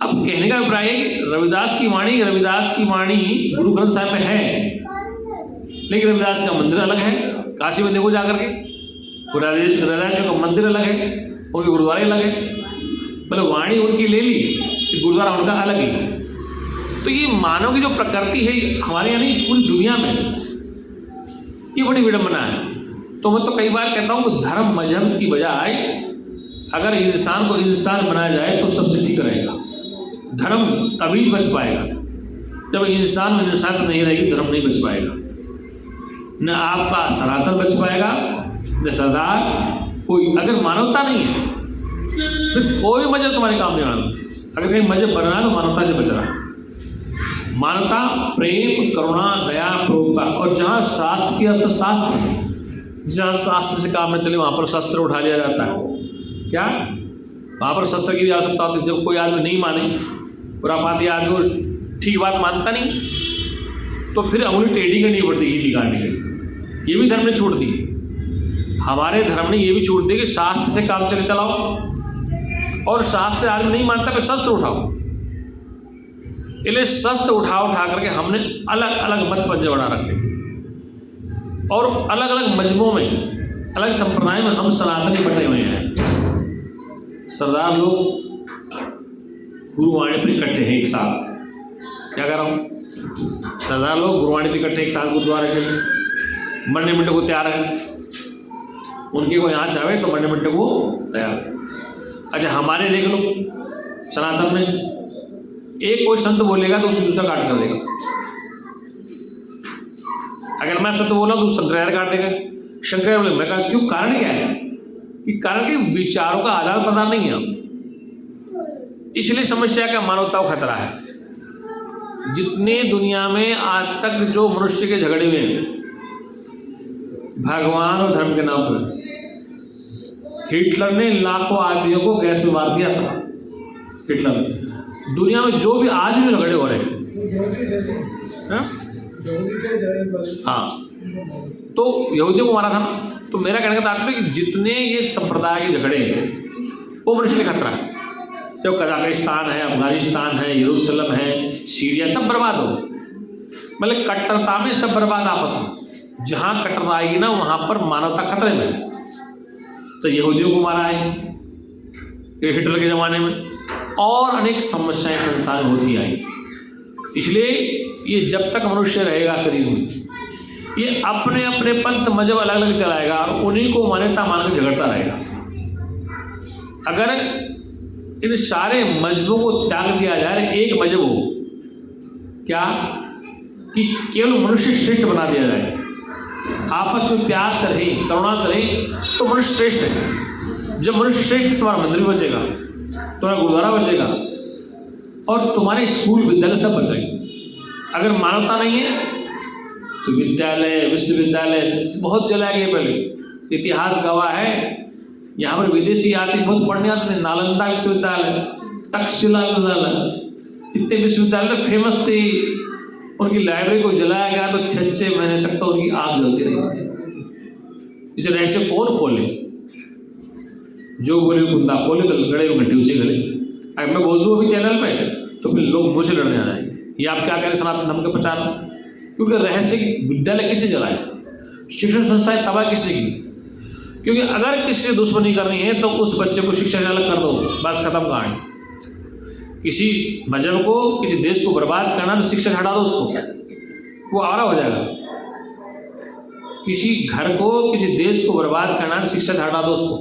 अब कहने का अभिप्राय है कि रविदास की वाणी गुरु ग्रंथ साहिब में है, लेकिन रविदास का मंदिर अलग है। काशी में देखो जाकर के, रविदास का मंदिर अलग है, उनके गुरुद्वारे अलग है। मतलब वाणी उनकी ले ली, गुरुद्वारा उनका अलग ही। तो ये मानव की जो प्रकृति है हमारे यहाँ नहीं, पूरी दुनिया में, ये बड़ी विडंबना है। तो मैं तो कई बार कहता हूँ कि धर्म मजहब की बजाय अगर इंसान को इंसान बनाया जाए तो सबसे ठीक रहेगा। धर्म तभी बच पाएगा जब इंसान में इंसान नहीं रहेगी, धर्म नहीं बच पाएगा। न आपका सनातन बच पाएगा, न सरदार कोई। अगर मानवता नहीं है फिर कोई मजहब तुम्हारे काम नहीं आना। अगर कहीं मजहब बनना है तो मानवता से बचना। मानवता, प्रेम, करुणा, दया, प्रोपा। और जहाँ शास्त्र की अर्थ शास्त्र, जहाँ शास्त्र से काम न चले वहाँ पर शस्त्र उठा लिया जाता है। क्या? वहाँ पर शस्त्र की भी आवश्यकता होती है। जब कोई आदमी नहीं माने, खुरापाती आदमी ठीक बात मानता नहीं, तो फिर उंगली टेढ़ी करनी पड़ती है बिगाड़ने के लिए। ये भी धर्म ने छोड़ दी। हमारे धर्म ने ये भी छोड़ दिया कि शास्त्र से काम चले चलाओ, और शास्त्र से आदमी नहीं मानता फिर शस्त्र उठाओ। इसलिए शस्त्र उठा करके हमने अलग अलग मत पंजे बना रखे, और अलग अलग मजहबों में, अलग संप्रदाय में हम सनातनी बने हुए हैं। सरदार लोग गुरुवाणी पर इकट्ठे हैं एक साथ, क्या कर रहा हूँ, सरदार लोग गुरुवाणी पर इकट्ठे एक साथ गुरुद्वारे के लिए मरने मिटने को तैयार है, उनके को यहाँ चाहे तो मरने मिटने को तैयार। अच्छा हमारे देख लो सनातन में एक कोई संत बोलेगा तो उसको दूसरा काट कर देगा, अगर मैं सत्य बोला तो शंकराचार्य काट देगा, शंकराचार्य बोले मैं कहा क्यों, कारण क्या है कि कारण के विचारों का आदान प्रदान नहीं है, इसलिए समस्या का मानवता को खतरा है। जितने दुनिया में आज तक जो मनुष्य के झगड़े हुए हैं भगवान और धर्म के नाम पर, हिटलर ने लाखों आदमियों को गैस में मार दिया था। हिटलर दुनिया में जो भी आदमी झगड़े हो रहे हैं, हाँ तो यहूदियों को मारा था ना। तो मेरा कहने का तात्पर्य कि जितने ये संप्रदाय के झगड़े हैं वो मनुष्य के खतरा है, चाहे कजाकिस्तान है, अफगानिस्तान है, यरूशलेम है, सीरिया, सब बर्बाद हो, मतलब कट्टरता में सब बर्बाद आपस में। जहाँ कट्टरता आएगी ना वहाँ पर मानवता खतरे में। तो यहूदियों को मारा है हिटलर के ज़माने में, और अनेक समस्याएं संसार में होती आई। इसलिए ये जब तक मनुष्य रहेगा शरीर में, ये अपने अपने पंथ मजहब अलग अलग चलाएगा और उन्हीं को मान्यता मान के झगड़ता रहेगा। अगर इन सारे मजहबों को त्याग दिया जाए, एक मजहब हो क्या कि केवल मनुष्य श्रेष्ठ बना दिया जाए, आपस में प्यार से रहे, करुणा से रहे, तो मनुष्य श्रेष्ठ है। जब मनुष्य श्रेष्ठ है तुम्हारा मंदिर भी बचेगा, तुम्हारा गुरुद्वारा बचेगा और तुम्हारे स्कूल विद्यालय सब बचेंगे। अगर मानवता नहीं है तो विद्यालय विश्वविद्यालय बहुत जलाए गए। पहले इतिहास गवाह है, यहाँ पर विदेशी आते बहुत पढ़ने आते थे। नालंदा विश्वविद्यालय, तक्षशिला विश्वविद्यालय, इतने विश्वविद्यालय फेमस थे, उनकी लाइब्रेरी को जलाया गया तो 6-6 महीने तक तो उनकी आग जलती रही। इसे रहस्य कौन खोले, जो बोले कुंदा खोले तो गड़े घंटे उसे गले। अगर मैं बोल दूँ अभी चैनल पे तो फिर लोग मुझसे लड़ने आ जाएंगे, ये आप क्या करें सनातन धर्म का प्रचार। क्योंकि रहस्य विद्यालय किसने जलाए, शिक्षण संस्थाएं तबाह किसने की। क्योंकि अगर किसी से दुश्मनी करनी है तो उस बच्चे को शिक्षा से अलग कर दो, बस खत्म कहानी। किसी मजहब को, किसी देश को बर्बाद करना तो शिक्षा हटा दो उसको, वो आवारा हो जाएगा। किसी घर को, किसी देश को बर्बाद करना तो शिक्षा से हटा दो उसको।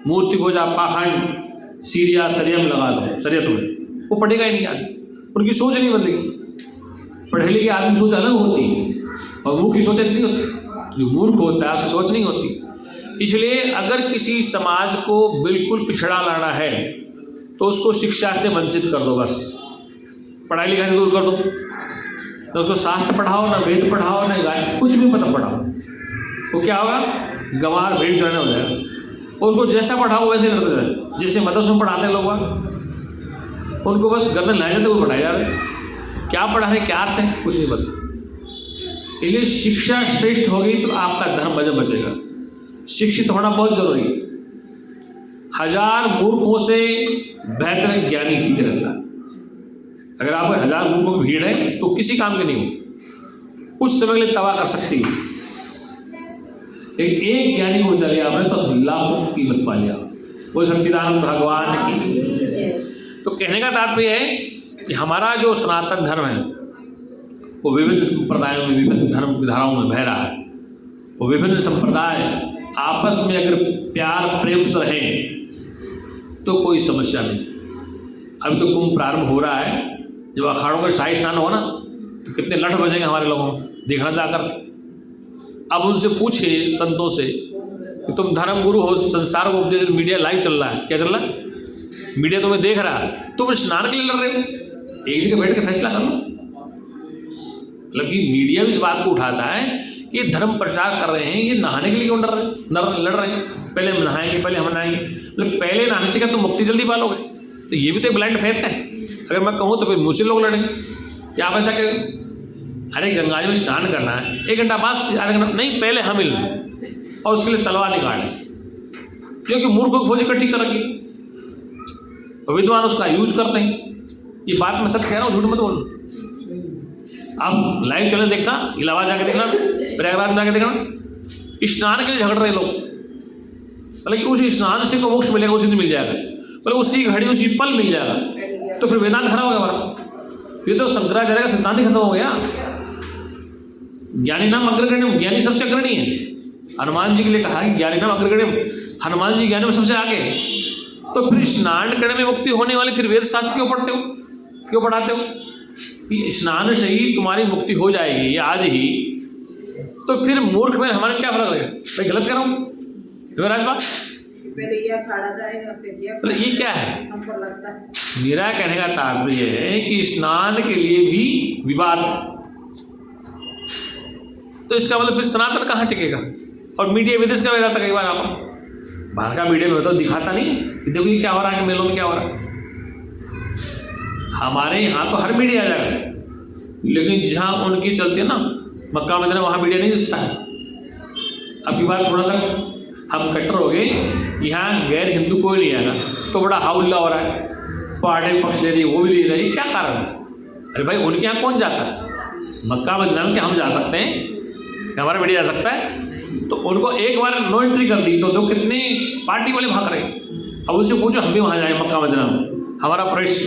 मूर्ति पूजा, पाखंड, सीरिया सरियम लगा दो शरीयत में, वो पढ़ेगा ही नहीं आदमी, उनकी सोच नहीं बदलेगी। पढ़े लिखे आदमी की सोच अलग होती है और मूर्ख की सोच ऐसी नहीं होती। जो मूर्ख होता है उसकी सोच नहीं होती। इसलिए अगर किसी समाज को बिल्कुल पिछड़ा लाना है तो उसको शिक्षा से वंचित कर दो, बस पढ़ाई लिखाई से दूर कर दो। तो उसको शास्त्र पढ़ाओ, ना वेद पढ़ाओ, ना गाय, कुछ भी मत पढ़ाओ, वो क्या होगा, गंवार भेड़ चढ़ने हो जाएगा। और उसको जैसा पढ़ाओ वैसे करते जाए। जैसे मदरसों में पढ़ाते हैं लोग, उनको बस घर में लाए जाते वो पढ़ाए जा रहे, क्या पढ़ा रहे, क्या अर्थ है, कुछ नहीं पता। इसलिए शिक्षा श्रेष्ठ होगी तो आपका धर्म मजहब बचेगा। शिक्षित होना बहुत जरूरी है। 1000 मूर्खों से बेहतर ज्ञानी ठीक रहता है। अगर आप 1000 मूर्खों की भीड़ है तो किसी काम के नहीं हो, कुछ समय के लिए तबाह कर सकती है। एक ज्ञानी को बचा लिया आपने तो लाखों की कीमत पा लिया। वो सच्चिदानंद भगवान की। तो कहने का तात्पर्य है कि हमारा जो सनातन धर्म है वो विभिन्न संप्रदायों में, विभिन्न धर्म विधाराओं में बह रहा है। वो विभिन्न संप्रदाय आपस में अगर प्यार प्रेम से रहें तो कोई समस्या नहीं। अभी तो कुंभ प्रारंभ हो रहा है, जब अखाड़ों का शाही स्नान हो ना तो कितने लठ बजेंगे हमारे लोगों में, देखना जाकर। अब उनसे पूछे संतों से कि तुम धर्म गुरु हो, संसार को उपदेश, मीडिया लाइव चल रहा है, क्या चल रहा है, मीडिया तुम्हें देख रहा है, तुम स्नान के लिए लड़ रहे हो, एक जगह बैठ के फैसला कर लो। मतलब कि मीडिया भी इस बात को उठाता है कि धर्म प्रचार कर रहे हैं, ये नहाने के लिए क्यों लड़ रहे हैं, पहले हम नहाएंगे, पहले हम नहाएंगे। मतलब पहले नहाने से क्या तुम मुक्ति जल्दी पालोगे, तो ये भी तो ब्लाइंड फेथ है। अगर मैं कहूँ तो फिर मुझसे लोग लड़ेंगे, क्या आप ऐसा करें, अरे गंगा जी में स्नान करना है, 1 घंटा बाद आधा घंटा नहीं, पहले हम मिल और उसके लिए तलवार निकालें, क्योंकि मूर्खों की फौज इकट्ठी कर रखी, विद्वान उसका यूज करते हैं। ये बात मैं सच कह रहा हूँ, झूठ मत बोल। आप लाइव चैनल देखना, इलाहाबाद जाके देखना, प्रयागराज में जाके देखना, स्नान के लिए झगड़ रहे लोग। मतलब कि उस स्नान से को मोक्ष मिलेगा, उसी दिन मिल जाएगा। बोले उसी घड़ी उसी पल मिल जाएगा, तो फिर वेदांत खड़ा हो गया हमारा। फिर तो शंकराचार्य का सिद्धांत ही खत्म हो गया। ज्ञानी नाम अग्रगण्यम, ज्ञानी सबसे अग्रणी है। हनुमान जी के लिए कहा कि ज्ञानी नाम अग्रगण्यम, हनुमान जी ज्ञानी में सबसे आगे। तो फिर स्नान करने में मुक्ति होने वाली फिर वेद शास्त्र क्यों पढ़ते हो, क्यों पढ़ाते हो? कि स्नान से ही तुम्हारी मुक्ति हो जाएगी ये आज ही, तो फिर मूर्ख में हमारे क्या फर्क रहेगा? मैं गलत कर रहा हूँ राजबाग? पहले ये अखाड़ा जाएगा फिर तो ये क्या है? हमको लगता है मेरा कहने का तात्पर्य है कि स्नान के लिए भी विवाद, तो इसका मतलब फिर सनातन कहाँ टिकेगा? और मीडिया विदेश का वेदांत कई बार आप बाहर का मीडिया में तो दिखाता नहीं कि देखो ये क्या हो रहा है, मेलों में क्या हो रहा है। हमारे यहाँ तो हर मीडिया आ जाएगा, लेकिन जहाँ उनकी चलती है ना मक्का मदीना, वहाँ मीडिया नहीं दिखता है। अब की बात थोड़ा सा हम कट्टर हो गए, यहाँ गैर हिंदू कोई नहीं आएगा तो बड़ा हाउल्ला हो रहा है, पार्टी पक्ष ले रही है, वो भी ले रही है, क्या कारण है? अरे भाई उनके यहाँ कौन जाता है? मक्का मदीना में क्या हम जा सकते हैं? क्या हमारा मीडिया जा सकता है? तो उनको एक बार नो एंट्री कर दी तो कितने पार्टी वाले भाग रहे। अब उनसे पूछो हम भी वहाँ जाए मक्का मदीना में, हमारा प्रवेश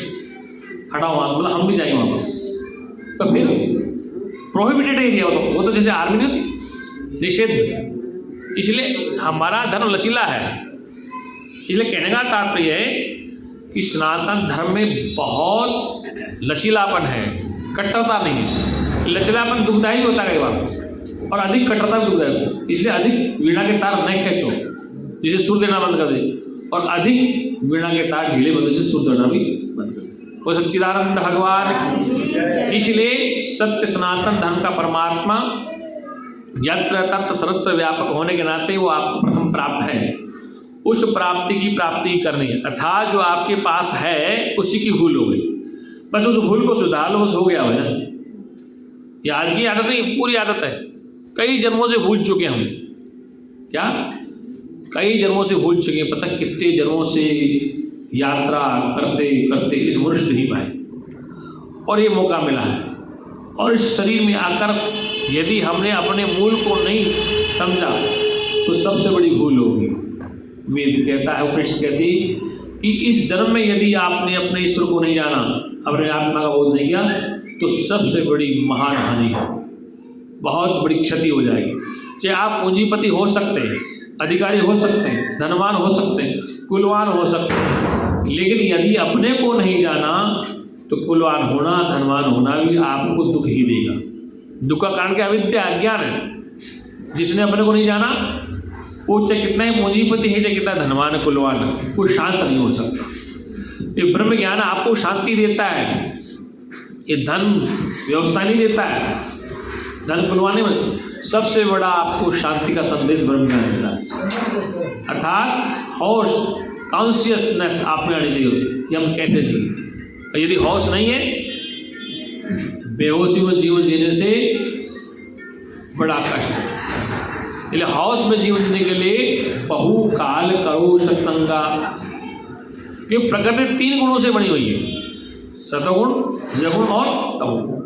खड़ा हुआ, मतलब हम भी जाएंगे वहाँ पर। तो फिर प्रोहिबिटेड एरिया वो तो जैसे आर्मी नहीं होती, निषेध। इसलिए हमारा धर्म लचीला है। इसलिए कहने का तात्पर्य है कि सनातन धर्म में बहुत लचीलापन है, कट्टरता नहीं है। लचीलापन दुखदायी होता है कई बार, और अधिक कट्टरता भी दुखदायी। इसलिए अधिक वीणा के तार न खींचो जिसे सुर देना बंद कर दे, और अधिक वीणा के तार ढीले बंद से सुर देना भी बंद कर दे। वो सच्चिदानंद भगवान। इसलिए सत्य सनातन धर्म का परमात्मा यत्र तत्र सर्वत्र व्यापक होने के नाते वो आपको प्रथम प्राप्त है। उस प्राप्ति की प्राप्ति करनी है, अर्थात जो आपके पास है उसी की भूल हो गई, बस उस भूल को सुधार लो, बस हो गया भजन। ये आज की आदत नहीं, पूरी आदत है। कई जन्मों से भूल चुके हम, क्या कई जन्मों से भूल चुके हैं, पता कितने जन्मों से यात्रा करते करते इस मनुष्य नहीं पाए, और ये मौका मिला है। और इस शरीर में आकर यदि हमने अपने मूल को नहीं समझा तो सबसे बड़ी भूल होगी। वेद कहता है, उपनिषद कहती कि इस जन्म में यदि आपने अपने ईश्वर को नहीं जाना, अपने आत्मा का बोध नहीं किया, तो सबसे बड़ी महान हानि है, बहुत बड़ी क्षति हो जाएगी। चाहे आप पूंजीपति हो सकते हैं, अधिकारी हो सकते हैं, धनवान हो सकते हैं, कुलवान हो सकते हैं, लेकिन यदि अपने को नहीं जाना तो कुलवान होना, धनवान होना भी आपको दुख ही देगा। दुख का कारण क्या? अविद्या, अज्ञान है। जिसने अपने को नहीं जाना वो चाहे कितना ही पूंजीपति है, चाहे कितना धनवान कुलवान है, वो शांत नहीं हो सकता। ये ब्रह्म ज्ञान आपको शांति देता है, ये धन व्यवस्था नहीं देता है। धन कुलवाने में सबसे बड़ा आपको शांति का संदेश ब्रह्म ज्ञान देता है। अर्थात होश, कॉन्शियसनेस आप में आनी चाहिए कि हम कैसे जिए। यदि होश नहीं है, बेहोशी में जीवन जीने से बड़ा कष्ट है। इसलिए होश में जीवन जीने के लिए बहु काल करो सतंगा। ये प्रकृति 3 गुणों से बनी हुई है, सतोगुण, रजोगुण और तमोगुण।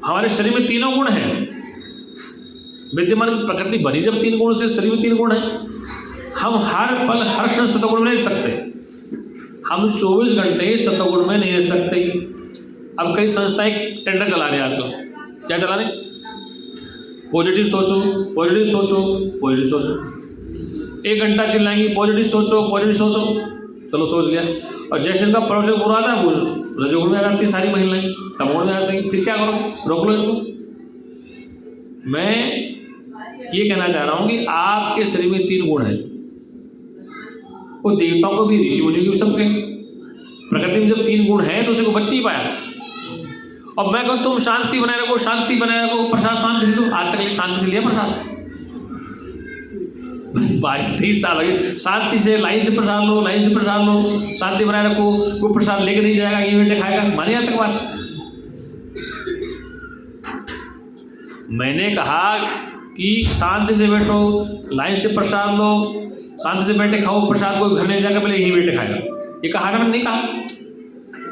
हमारे शरीर में तीनों गुण हैं। विद्यमान प्रकृति बनी जब 3 गुणों से, शरीर में 3 गुण हैं। हम हर पल हर क्षण सतोगुण में नहीं रह सकते, हम 24 घंटे सतोगुण में नहीं रह सकते। अब कई संस्थाएं टेंडर चला रहे हैं आजकल, क्या चला रहे? पॉजिटिव सोचो, पॉजिटिव सोचो, पॉजिटिव सोचो। 1 घंटा चिल्लाएंगे पॉजिटिव सोचो, पॉजिटिव सोचो, चलो सोच लिया। और जैसे इनका प्रवचन पूरा आता है, बोल रजोगुण में आ जाती सारी महिलाएं, तमोगुण में आ जाती, फिर क्या करो? रोक लो इनको। मैं ये कहना चाह रहा हूँ कि आपके शरीर में 3 गुण हैं, वो देवताओं को भी, ऋषि मुनि को भी, सबके। प्रकृति में जब 3 गुण हैं तो उसे को बच नहीं पाया। और मैं कहूँ तुम शांति बनाए रखो, शांति बनाए रखो, प्रसाद शांति से लो। आज तक शांति से लिया प्रसाद? 22-23 साल लगे शांति से, लाइन से प्रसाद लो, लाइन से प्रसाद लो, शांति बनाए रखो। वो प्रसाद लेके नहीं जाएगा, ये बेटे खाएगा, माने आज तक बात। मैंने कहा कि शांति से बैठो, लाइन से प्रसाद लो, शांति से बैठे खाओ प्रसाद, को घर ले जाकर पहले यही बेटे खाएगा। ये कहा ना? मैंने नहीं कहा,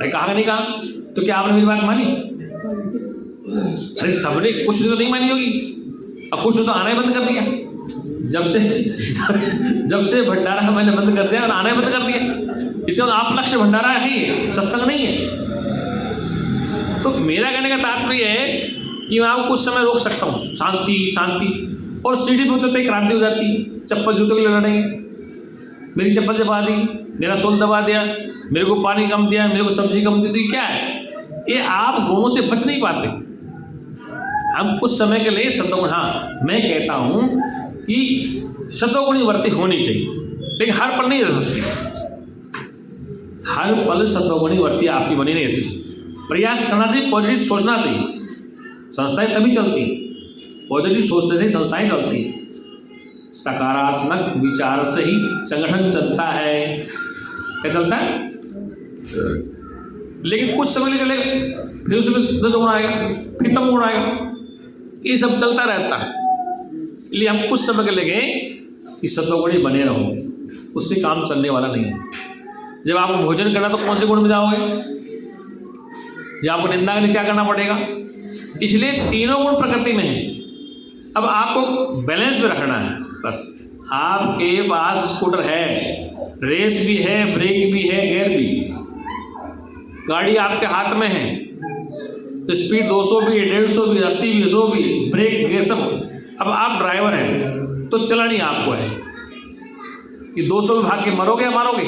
मैं कहा नहीं कहा, तो क्या आपने मेरी बात मानी? अरे सबने कुछ तो नहीं मानी होगी, अब कुछ तो आना ही बंद कर दिया। जब से भंडारा मैंने बंद कर दिया और आना बंद कर दिया, इससे आप लक्ष्य भंडारा है, सत्संग नहीं है। तो मेरा कहने का तात्पर्य है कि मैं आपको कुछ समय रोक सकता हूँ, शांति, और सीढ़ी पे उतरते ही क्रांति हो जाती है। चप्पल जूतों के लिए लड़ेंगे, मेरी चप्पल दबा दी, मेरा सोल दबा दिया, मेरे को पानी कम दिया, मेरे को सब्जी कम दी, तो ये क्या है? ये आप गुणों से बच नहीं पाते। हम कुछ समय के लिए सत्वगुण, हाँ मैं कहता हूँ कि सत्वगुणी वर्ती होनी चाहिए, लेकिन हर पल नहीं रह सकती। हर पल सत्वगुणी वर्ती आपकी बनी नहीं रह सकती। प्रयास करना चाहिए, पॉजिटिव सोचना चाहिए, संस्थाएं तभी चलती, पॉजिटिव सोचने से संस्थाएं चलती। सकारात्मक विचार से ही संगठन चलता है। क्या चलता है? लेकिन कुछ समय के लिए चलेगा, फिर उसमें रजोगुण आएगा, फिर तमोगुण आएगा, ये सब चलता रहता है। इसलिए हम कुछ समय के लिए गए कि सत्वगुणी बने रहो, उससे काम चलने वाला नहीं है। जब आपको भोजन करना तो कौन से गुण में जाओगे? जब आपको निंदा के लिए क्या करना पड़ेगा? इसलिए तीनों गुण प्रकृति में है। अब आपको बैलेंस में रखना है बस। आपके पास स्कूटर है, रेस भी है, ब्रेक भी है, गियर भी, गाड़ी आपके हाथ में है, तो स्पीड 200 भी, 150 भी, 80 भी, 100 भी, ब्रेक गियर सब। अब आप ड्राइवर हैं तो चलानी आपको है कि 200 में भाग के मरोगे या मारोगे,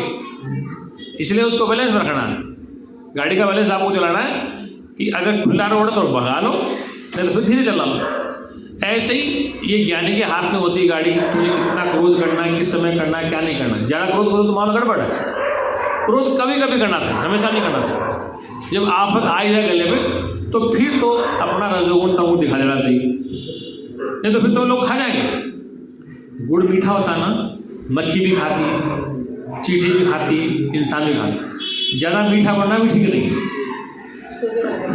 इसलिए उसको बैलेंस में रखना है। गाड़ी का बैलेंस आपको चलाना है कि अगर खुला रोड है तो भगा लो, नहीं तो फिर धीरे चला लो। ऐसे ही ये ज्ञानी के हाथ में होती है गाड़ी, तुझे कितना क्रोध करना है, किस समय करना है, क्या नहीं करना। ज़्यादा क्रोध करो तो मामला गड़बड़ है। क्रोध कभी कभी करना चाहिए, हमेशा नहीं करना चाहिए। जब आफत आई है गले पे तो फिर तो अपना रजोगुण तमोगुण दिखा देना चाहिए, नहीं तो फिर तो लोग खा जाएंगे। गुड़ मीठा होता है ना, मक्खी भी खाती है, चींटी भी खाती है, इंसान भी खाता है। ज़्यादा मीठा बनना भी ठीक नहीं।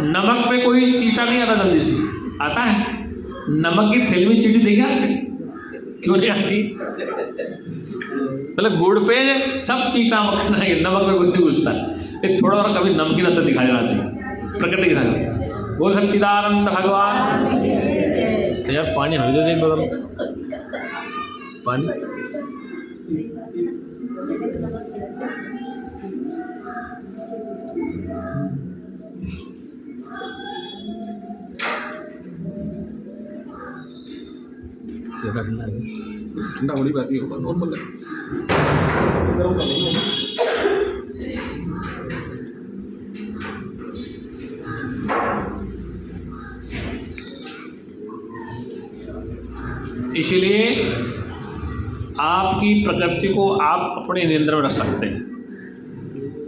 नमक पे कोई चीटा नहीं आता, जल्दी से आता है। नमक की थैली में चीटी देखी आती, क्यों नहीं आती? मतलब गुड़ पे सब चीटा मक्खन है, नमक पे कुछ नहीं घुसता। एक थोड़ा थोड़ा कभी नमकीन असर दिखा देना चाहिए प्रकृति के साथ। बोल सच्चिदानंद भगवान। तो यार पानी हर जगह बदल पानी ठंडा होने वैसे ही होगा, नॉर्मल है। इसलिए आपकी प्रकृति को आप अपने नियंत्रण में रख सकते हैं।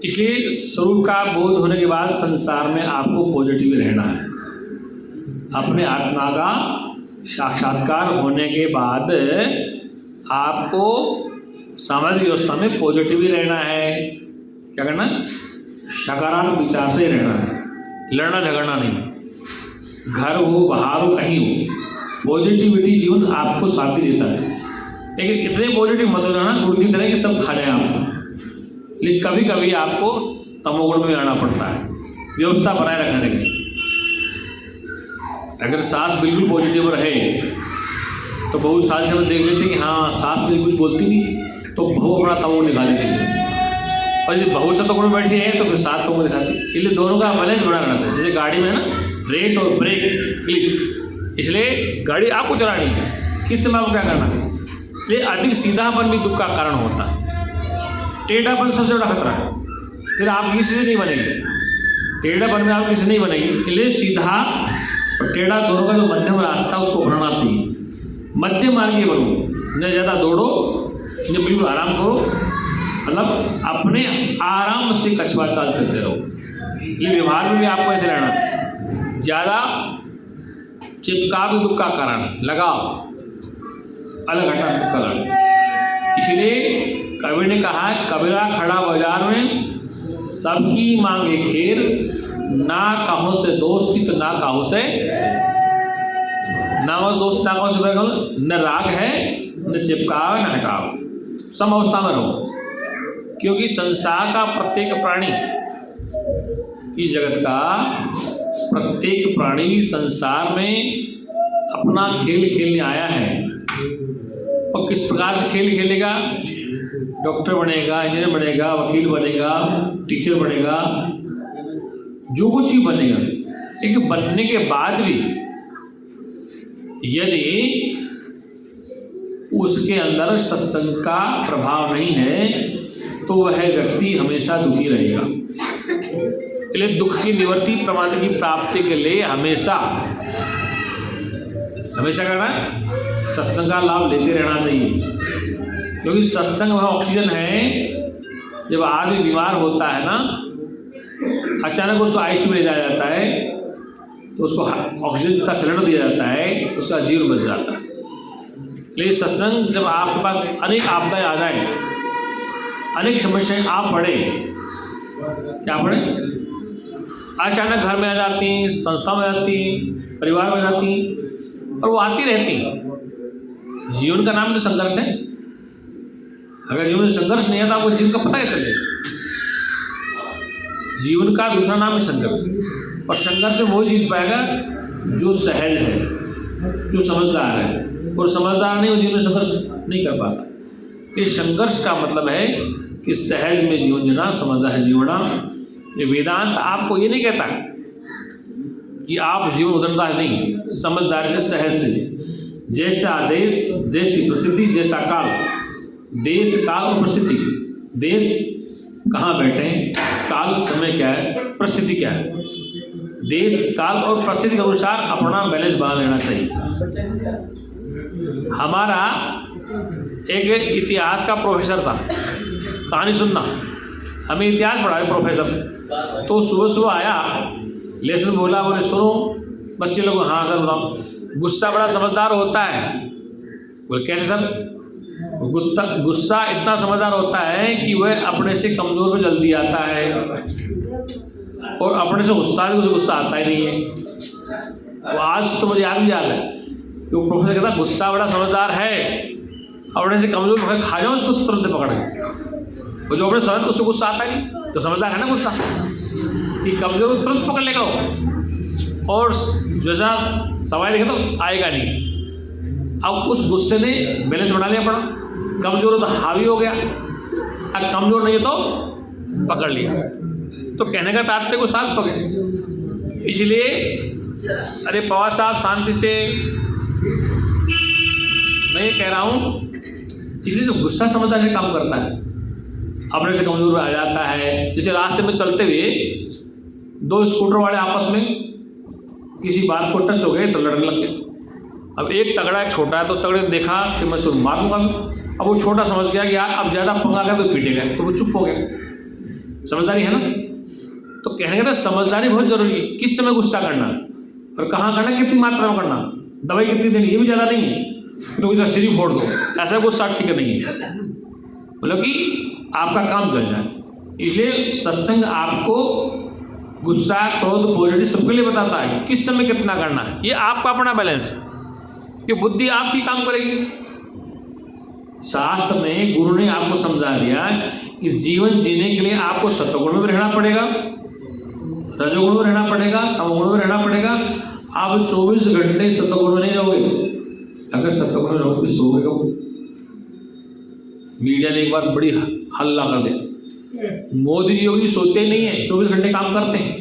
इसलिए स्वरूप का बोध होने के बाद संसार में आपको पॉजिटिव रहना है। अपने आत्मा का साक्षात्कार होने के बाद आपको सामाजिक व्यवस्था में पॉजिटिव ही रहना है। क्या करना? सकारात्मक विचार से रहना है, लड़ना झगड़ना नहीं। घर हो, बाहर हो, कहीं हो, पॉजिटिविटी जीवन आपको शांति देता है। लेकिन इतने पॉजिटिव मत हो जाना गुड़ की तरह कि सब खा जाए आपको। लेकिन कभी कभी आपको तमोगुण में आना पड़ता है व्यवस्था बनाए रखने के लिए। अगर सास बिल्कुल पॉजिटिव रहे तो बहुत साल से हम देख लेते कि हाँ सास भी कुछ बोलती नहीं तो बहू अपना तमोगुण दिखा देती है, और यदि बहू से तमोगुण बैठी है तो फिर सास तमोगुण दिखाती है। इसलिए दोनों का बैलेंस बना रहना चाहिए। जैसे गाड़ी में ना रेस और ब्रेक क्लिच, इसलिए गाड़ी आपको चलानी है, किस समय आपको क्या करना है। ये अधिक सीधापन भी दुख का कारण होता है। टेढ़ापन सबसे बड़ा खतरा है, फिर आप किसी से नहीं बनेंगे। टेढ़ापन में आप किसी नहीं बनेंगे। इसलिए सीधा और टेढ़ा दोनों का जो मध्यम रास्ता उसको अपनाना चाहिए। मध्यम मार्ग ये बनो, न ज़्यादा दौड़ो न बिल्कुल आराम करो, मतलब अपने आराम से कछुआ चाल चलते रहो। इसलिए व्यवहार में भी आपको ऐसे रहना। ज़्यादा चिपका भी दुख का कारण, लगाओ अलग हटा दुख का कारण। इसलिए कबीर ने कहा, कबीरा खड़ा बाजार में सबकी मांगे खेर, ना कहो से दोस्ती तो ना कहो से ना दोस्त, ना कहो से न राग है न चिपकाओ न हटाओ, सम अवस्था में रहो। क्योंकि संसार का प्रत्येक प्राणी, इस जगत का प्रत्येक प्राणी संसार में अपना खेल खेलने आया है। और किस प्रकार से खेल खेलेगा, डॉक्टर बनेगा, इंजीनियर बनेगा, वकील बनेगा, टीचर बनेगा, जो कुछ ही बनेगा, लेकिन बनने के बाद भी यदि उसके अंदर सत्संग का प्रभाव नहीं है तो वह व्यक्ति हमेशा दुखी रहेगा। इसलिए दुख की निवृत्ति, प्रमाद की प्राप्ति के लिए हमेशा करना सत्संग का लाभ लेते रहना चाहिए, क्योंकि सत्संग वह ऑक्सीजन है। जब आदमी बीमार होता है ना, अचानक उसको आईसीयू में ले जाया जाता है तो उसको ऑक्सीजन का सिलेंडर दिया जाता है, उसका जीवन बच जाता है। लेकिन सत्संग, जब आपके पास अनेक आपदाएं आ जाएं, अनेक समस्याएं आप पढ़े, क्या पढ़े, अचानक घर में आ जाती हैं, संस्था में आ जाती हैं, परिवार में आ जाती हैं, और वो आती रहती हैं। जीवन का नाम तो संघर्ष है। अगर जीवन में संघर्ष नहीं है तो आपको जीवन का पता कैसे चलेगा? जीवन का दूसरा नाम है संघर्ष, और संघर्ष में वो जीत पाएगा जो सहज है, जो समझदार है। और समझदार नहीं, वो जीवन में संघर्ष नहीं कर पाता। ये संघर्ष का मतलब है कि सहज में जीवन जीना, समझदार जीवना। ये वेदांत आपको ये नहीं कहता कि आप जीवन उदंडदास नहीं, समझदारी से, सहज से। जैसा देश, जैसी प्रसिद्धि, जैसा काल, देश काल और प्रसिद्धि। देश कहाँ बैठे हैं, काल समय क्या है, परिस्थिति क्या है। देश काल और परिस्थिति के अनुसार अपना बैलेंस बना लेना चाहिए। हमारा एक इतिहास का प्रोफेसर था, कहानी सुनना, हमें इतिहास पढ़ा है प्रोफेसर। तो सुबह सुबह आया, लेसन बोला, बोले सुनो बच्चे लोग, हाँ सर बताओ। गुस्सा बड़ा समझदार होता है। बोले कैसे सर? गुस्सा इतना समझदार होता है कि वह अपने से कमज़ोर पे जल्दी आता है, और अपने से उस्ताद को गुस्सा आता ही नहीं है। वो आज तो मुझे याद भी याद है कि वो प्रोफेसर कहता गुस्सा बड़ा समझदार है, अपने से कमज़ोर पकड़ खा जाओ उसको तुरंत पकड़ के। वो जो अपने समझ उसको गुस्सा आता ही नहीं, तो समझदार है ना गुस्सा, कि कमज़ोर को तुरंत पकड़ लेगा वो, और जैसा सवाल देखे तो आएगा नहीं। अब उस गुस्से ने बैलेंस बना लिया अपना, कमज़ोर हो तो हावी हो गया, अब कमज़ोर नहीं है तो पकड़ लिया। तो कहने का तात्पर्य को साथ पकड़े। इसलिए अरे पवार साहब शांति से, मैं ये कह रहा हूँ, इसलिए तो गुस्सा समझदार से काम करता है, अपने से कमज़ोर आ जाता है। जैसे रास्ते में चलते हुए दो स्कूटर वाले आपस में किसी बात को टच हो गए तो लड़ने लग गए। अब एक तगड़ा एक छोटा है, तो तगड़े ने देखा कि मैं उसको मार दूंगा। अब वो छोटा समझ गया कि यार अब ज़्यादा पंगा कर तो पीटेगा, तो वो चुप हो गया। समझदारी है ना? तो कहने का समझदारी बहुत जरूरी है। किस समय गुस्सा करना और कहाँ करना, कितनी मात्रा में करना, दवाई कितनी देनी, ये भी ज़्यादा नहीं है तो इसका सिर ही फोड़ दो, ऐसा गुस्सा ठीक नहीं है, मतलब कि आपका काम चल जाए। इसलिए सत्संग आपको गुस्सा, क्रोध, पॉजिटिव सबके लिए बताता है कि किस समय कितना करना है। ये आपका अपना बैलेंस, ये बुद्धि आपकी काम करेगी। शास्त्र में गुरु ने आपको समझा दिया कि जीवन जीने के लिए आपको सत्वगुण में रहना पड़ेगा, रजोगुण में रहना पड़ेगा, तमोगुण में रहना पड़ेगा। आप 24 घंटे सत्वगुण में नहीं रहोगे। अगर सत्वगुण में रहोगे सोओगे कब? मीडिया ने एक बार बड़ी हल्ला कर दिया, मोदी जी योगी सोते ही नहीं है, 24 घंटे काम करते हैं।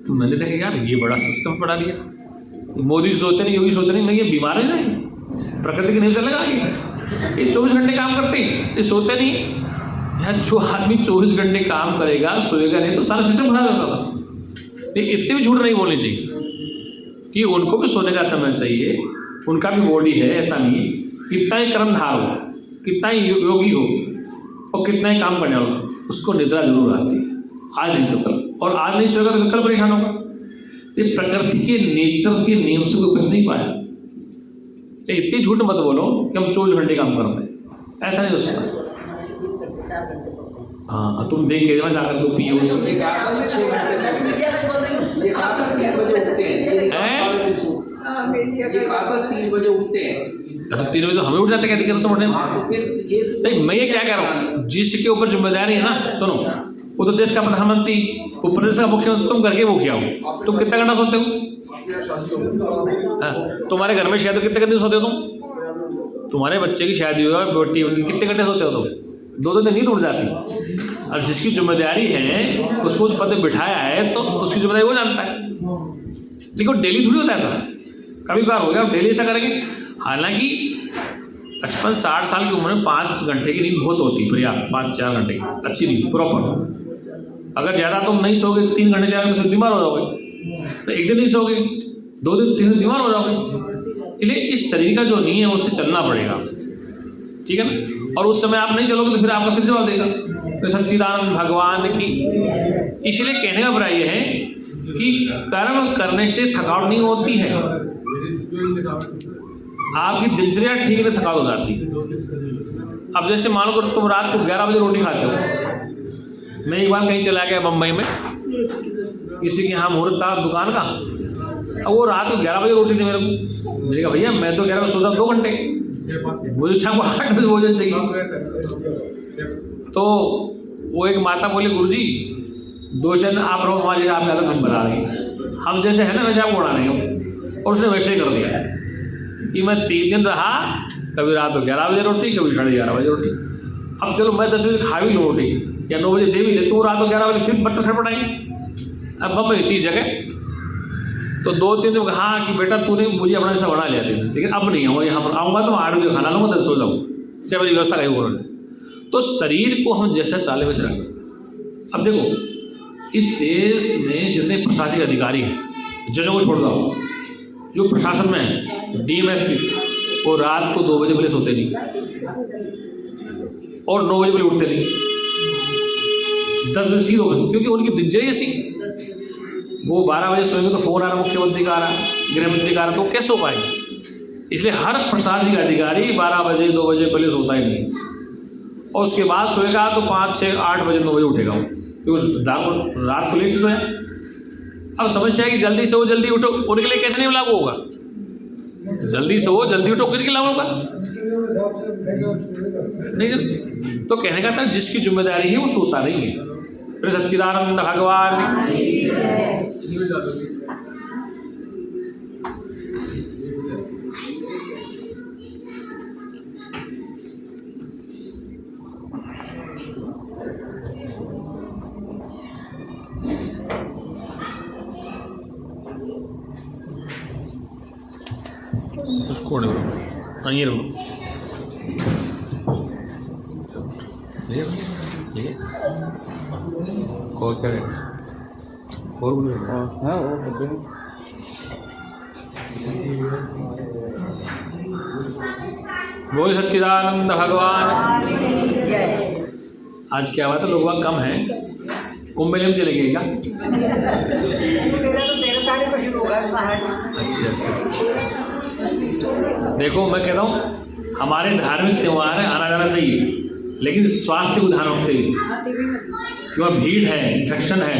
तो मैंने देखा यार ये बड़ा सिस्टम पढ़ा दिया, मोदी सोते नहीं, योगी सोते नहीं, मैं ये बीमार है नहीं, प्रकृति के नहीं चलेगा ये 24 घंटे काम करते हैं, ये सोते नहीं। यार जो आदमी 24 घंटे काम करेगा सोएगा नहीं तो सारा सिस्टम खराब हो जाता। लेकिन इतने भी झूठ नहीं बोलनी चाहिए कि उनको भी सोने का समय चाहिए, उनका भी बॉडी है, ऐसा नहीं है। कितना ही कर्मधार हो, कितना ही योगी हो और कितना ही काम करने वाला हो, उसको निद्रा जरूर आती है, आज नहीं तो कल, और आज नहीं सोएगा तो कल परेशान होगा। ये प्रकृति के नेचर के नियम से कोई बच नहीं पाया। इतनी झूठ मत बोलो कि हम 24 घंटे काम करते हैं, ऐसा नहीं हो सकता। हाँ तुम देख के जाकर तो पियो, तो 3 बजे तो हमें उठ जाते क्या दिक्कत है? नहीं मैं ये क्या कह रहा हूँ, जिसके ऊपर जिम्मेदारी है ना, सुनो, वो तो देश का प्रधानमंत्री, वो प्रदेश का मुख्यमंत्री, तुम घर के मुखिया हो, तुम कितना घंटा सोते हो? तुम्हारे घर में शायद कितने दिन सोते हो तुम? तुम्हारे बच्चे की शादी हुआ बेटी उनकी कितने घंटे सोते हो तुम? 2-2 दिन नींद उड़ जाती। अब जिसकी जिम्मेदारी है उसको उस पद पे बिठाया है तो उसकी जिम्मेदारी वो जानता है। लेकिन डेली थोड़ी होता है ऐसा, कभी कभार हो गया, डेली ऐसा करेंगे। हालांकि 55-60 साल की उम्र में 5 घंटे की नींद बहुत होती है, पर्याप्त 5-4 घंटे की अच्छी नींद प्रॉपर। अगर ज़्यादा तुम नहीं सोओगे 3 घंटे 4 घंटे तो बीमार हो जाओगे। तो एक दिन नहीं सोओगे 2 दिन 3 दिन बीमार हो जाओगे। इसलिए इस शरीर का जो नहीं है उससे चलना पड़ेगा, ठीक है ना। और उस समय आप नहीं चलोगे तो फिर आपका सिर जवाब देगा। तो सच्चिदानंद भगवान की इसलिए कहने का बुराई है कि कर्म करने से थकावट नहीं होती है, आपकी दिनचर्या ठीक है थकावट हो जाती है। अब जैसे मान लो तुम रात को 11 बजे रोटी खाते हो। मैं एक बार कहीं चला गया बम्बई में, किसी के यहाँ मुहूर्त था दुकान का, अब वो रात को 11 बजे रोटी थी मेरे को। मैंने कहा भैया मैं तो 11 बजे सोता 2 घंटे, मुझे शाम को 8 बजे भोजन चाहिए। तो वो एक माता बोली गुरुजी 2 जन आप रहो हमारे जैसे, आपकी आदत हम बता देंगे, हम जैसे है ना वैसे आपको उड़ा देंगे। और उसने वैसे ही कर दिया कि मैं 3 दिन रहा, कभी रात को 11 बजे रोटी, कभी 11:30 बजे रोटी। अब चलो मैं 10 बजे खा भी लूँ रोटी या 9 बजे दे भी ले, तो रात को 11 बजे फिर बच्चों खड़ पड़ाएंगे। अब बम्बई इतनी जगह तो 2-3 दिन कहा कि बेटा तूने मुझे अपना जैसा बना लिया था, लेकिन अब नहीं आऊँगा, यहाँ पर आऊँगा तो 8 बजे खाना लूँगा 10 सो जाऊँ, से मेरी व्यवस्था कहीं उन्होंने। तो शरीर को हम जैसा चाले वैसे रखें। अब देखो इस देश में जितने प्रशासनिक अधिकारी हैं, जजों को छोड़ दो, जो प्रशासन में है DMSP, वो रात को 2 बजे पहले सोते नहीं और 9 बजे पहले उठते नहीं, 10 बजे सीध हो गए, क्योंकि उनकी दिनचर्या ऐसी। वो 12 बजे सोएंगे तो फ़ोन आ रहा, मुख्यमंत्री का आ रहा, गृह मंत्री का आ रहा, तो कैसे हो पाएंगे। इसलिए हर प्रशासनिक अधिकारी 12 बजे 2 बजे पहले सोता ही नहीं, और उसके बाद सोएगा तो 5, 6, 8 बजे 9 बजे उठेगा वो, क्योंकि रात को लेट से सोया। अब समस्या है कि जल्दी से वो जल्दी उठो, उनके लिए कैसे नहीं लागू होगा। जल्दी से वो जल्दी उठो किसके लागू होगा, नहीं। तो कहने का था जिसकी जिम्मेदारी है वो सोता नहीं है। फिर सच्चिदानंद भगवान उसको ये और क्या है और बोल सच्चिदानंद भगवान। आज क्या बात है, लोग वहाँ कम हैं, कुंभ मेले में चलेंगे क्या? अच्छा। देखो मैं कह रहा हूँ हमारे धार्मिक त्यौहार है, आना जाना सही है, लेकिन स्वास्थ्य को ध्यान रखते हुए, क्योंकि भीड़ है, इन्फेक्शन है,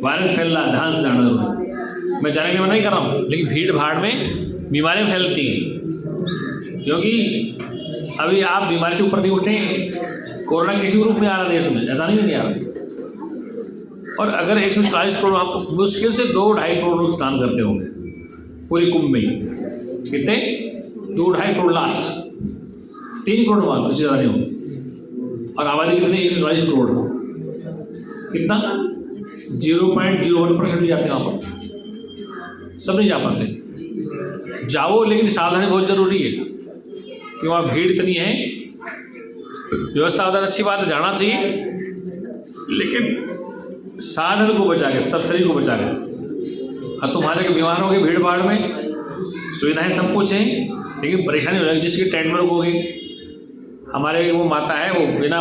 वायरस फैल रहा है, ध्यान से जाना जरूरी। मैं जाने के लिए नहीं कर रहा हूँ, लेकिन भीड़ भाड़ में बीमारियाँ फैलती हैं। क्योंकि अभी आप बीमारी से ऊपर नहीं उठे, कोरोना किसी रूप में आ रहा देश में, ऐसा नहीं आ रहा। और अगर 140 करोड़, आप मुश्किल से 2-2.5 करोड़ लोग स्नान करते होंगे पूरे कुंभ में, कितने 2-2.5 करोड़, लास्ट 3 करोड़ मान, इससे ज़्यादा नहीं होंगे। और आबादी कितनी, 140 करोड़, कितना 0.01% भी जाते हैं वहाँ पर, सब नहीं जा पाते। जाओ लेकिन सावधानी बहुत ज़रूरी है, कि वहाँ भीड़ इतनी है। व्यवस्था उधर अच्छी बात है, जाना चाहिए, लेकिन साधन को बचा के, सब शरीर को बचा के। अब तुम्हारे के बीमार हो गए भीड़ भाड़ में, सुविधाएं सब कुछ हैं, लेकिन परेशानी हो जाएगी। जिसकी टेंट में रुकोगे, हमारे वो माता है वो बिना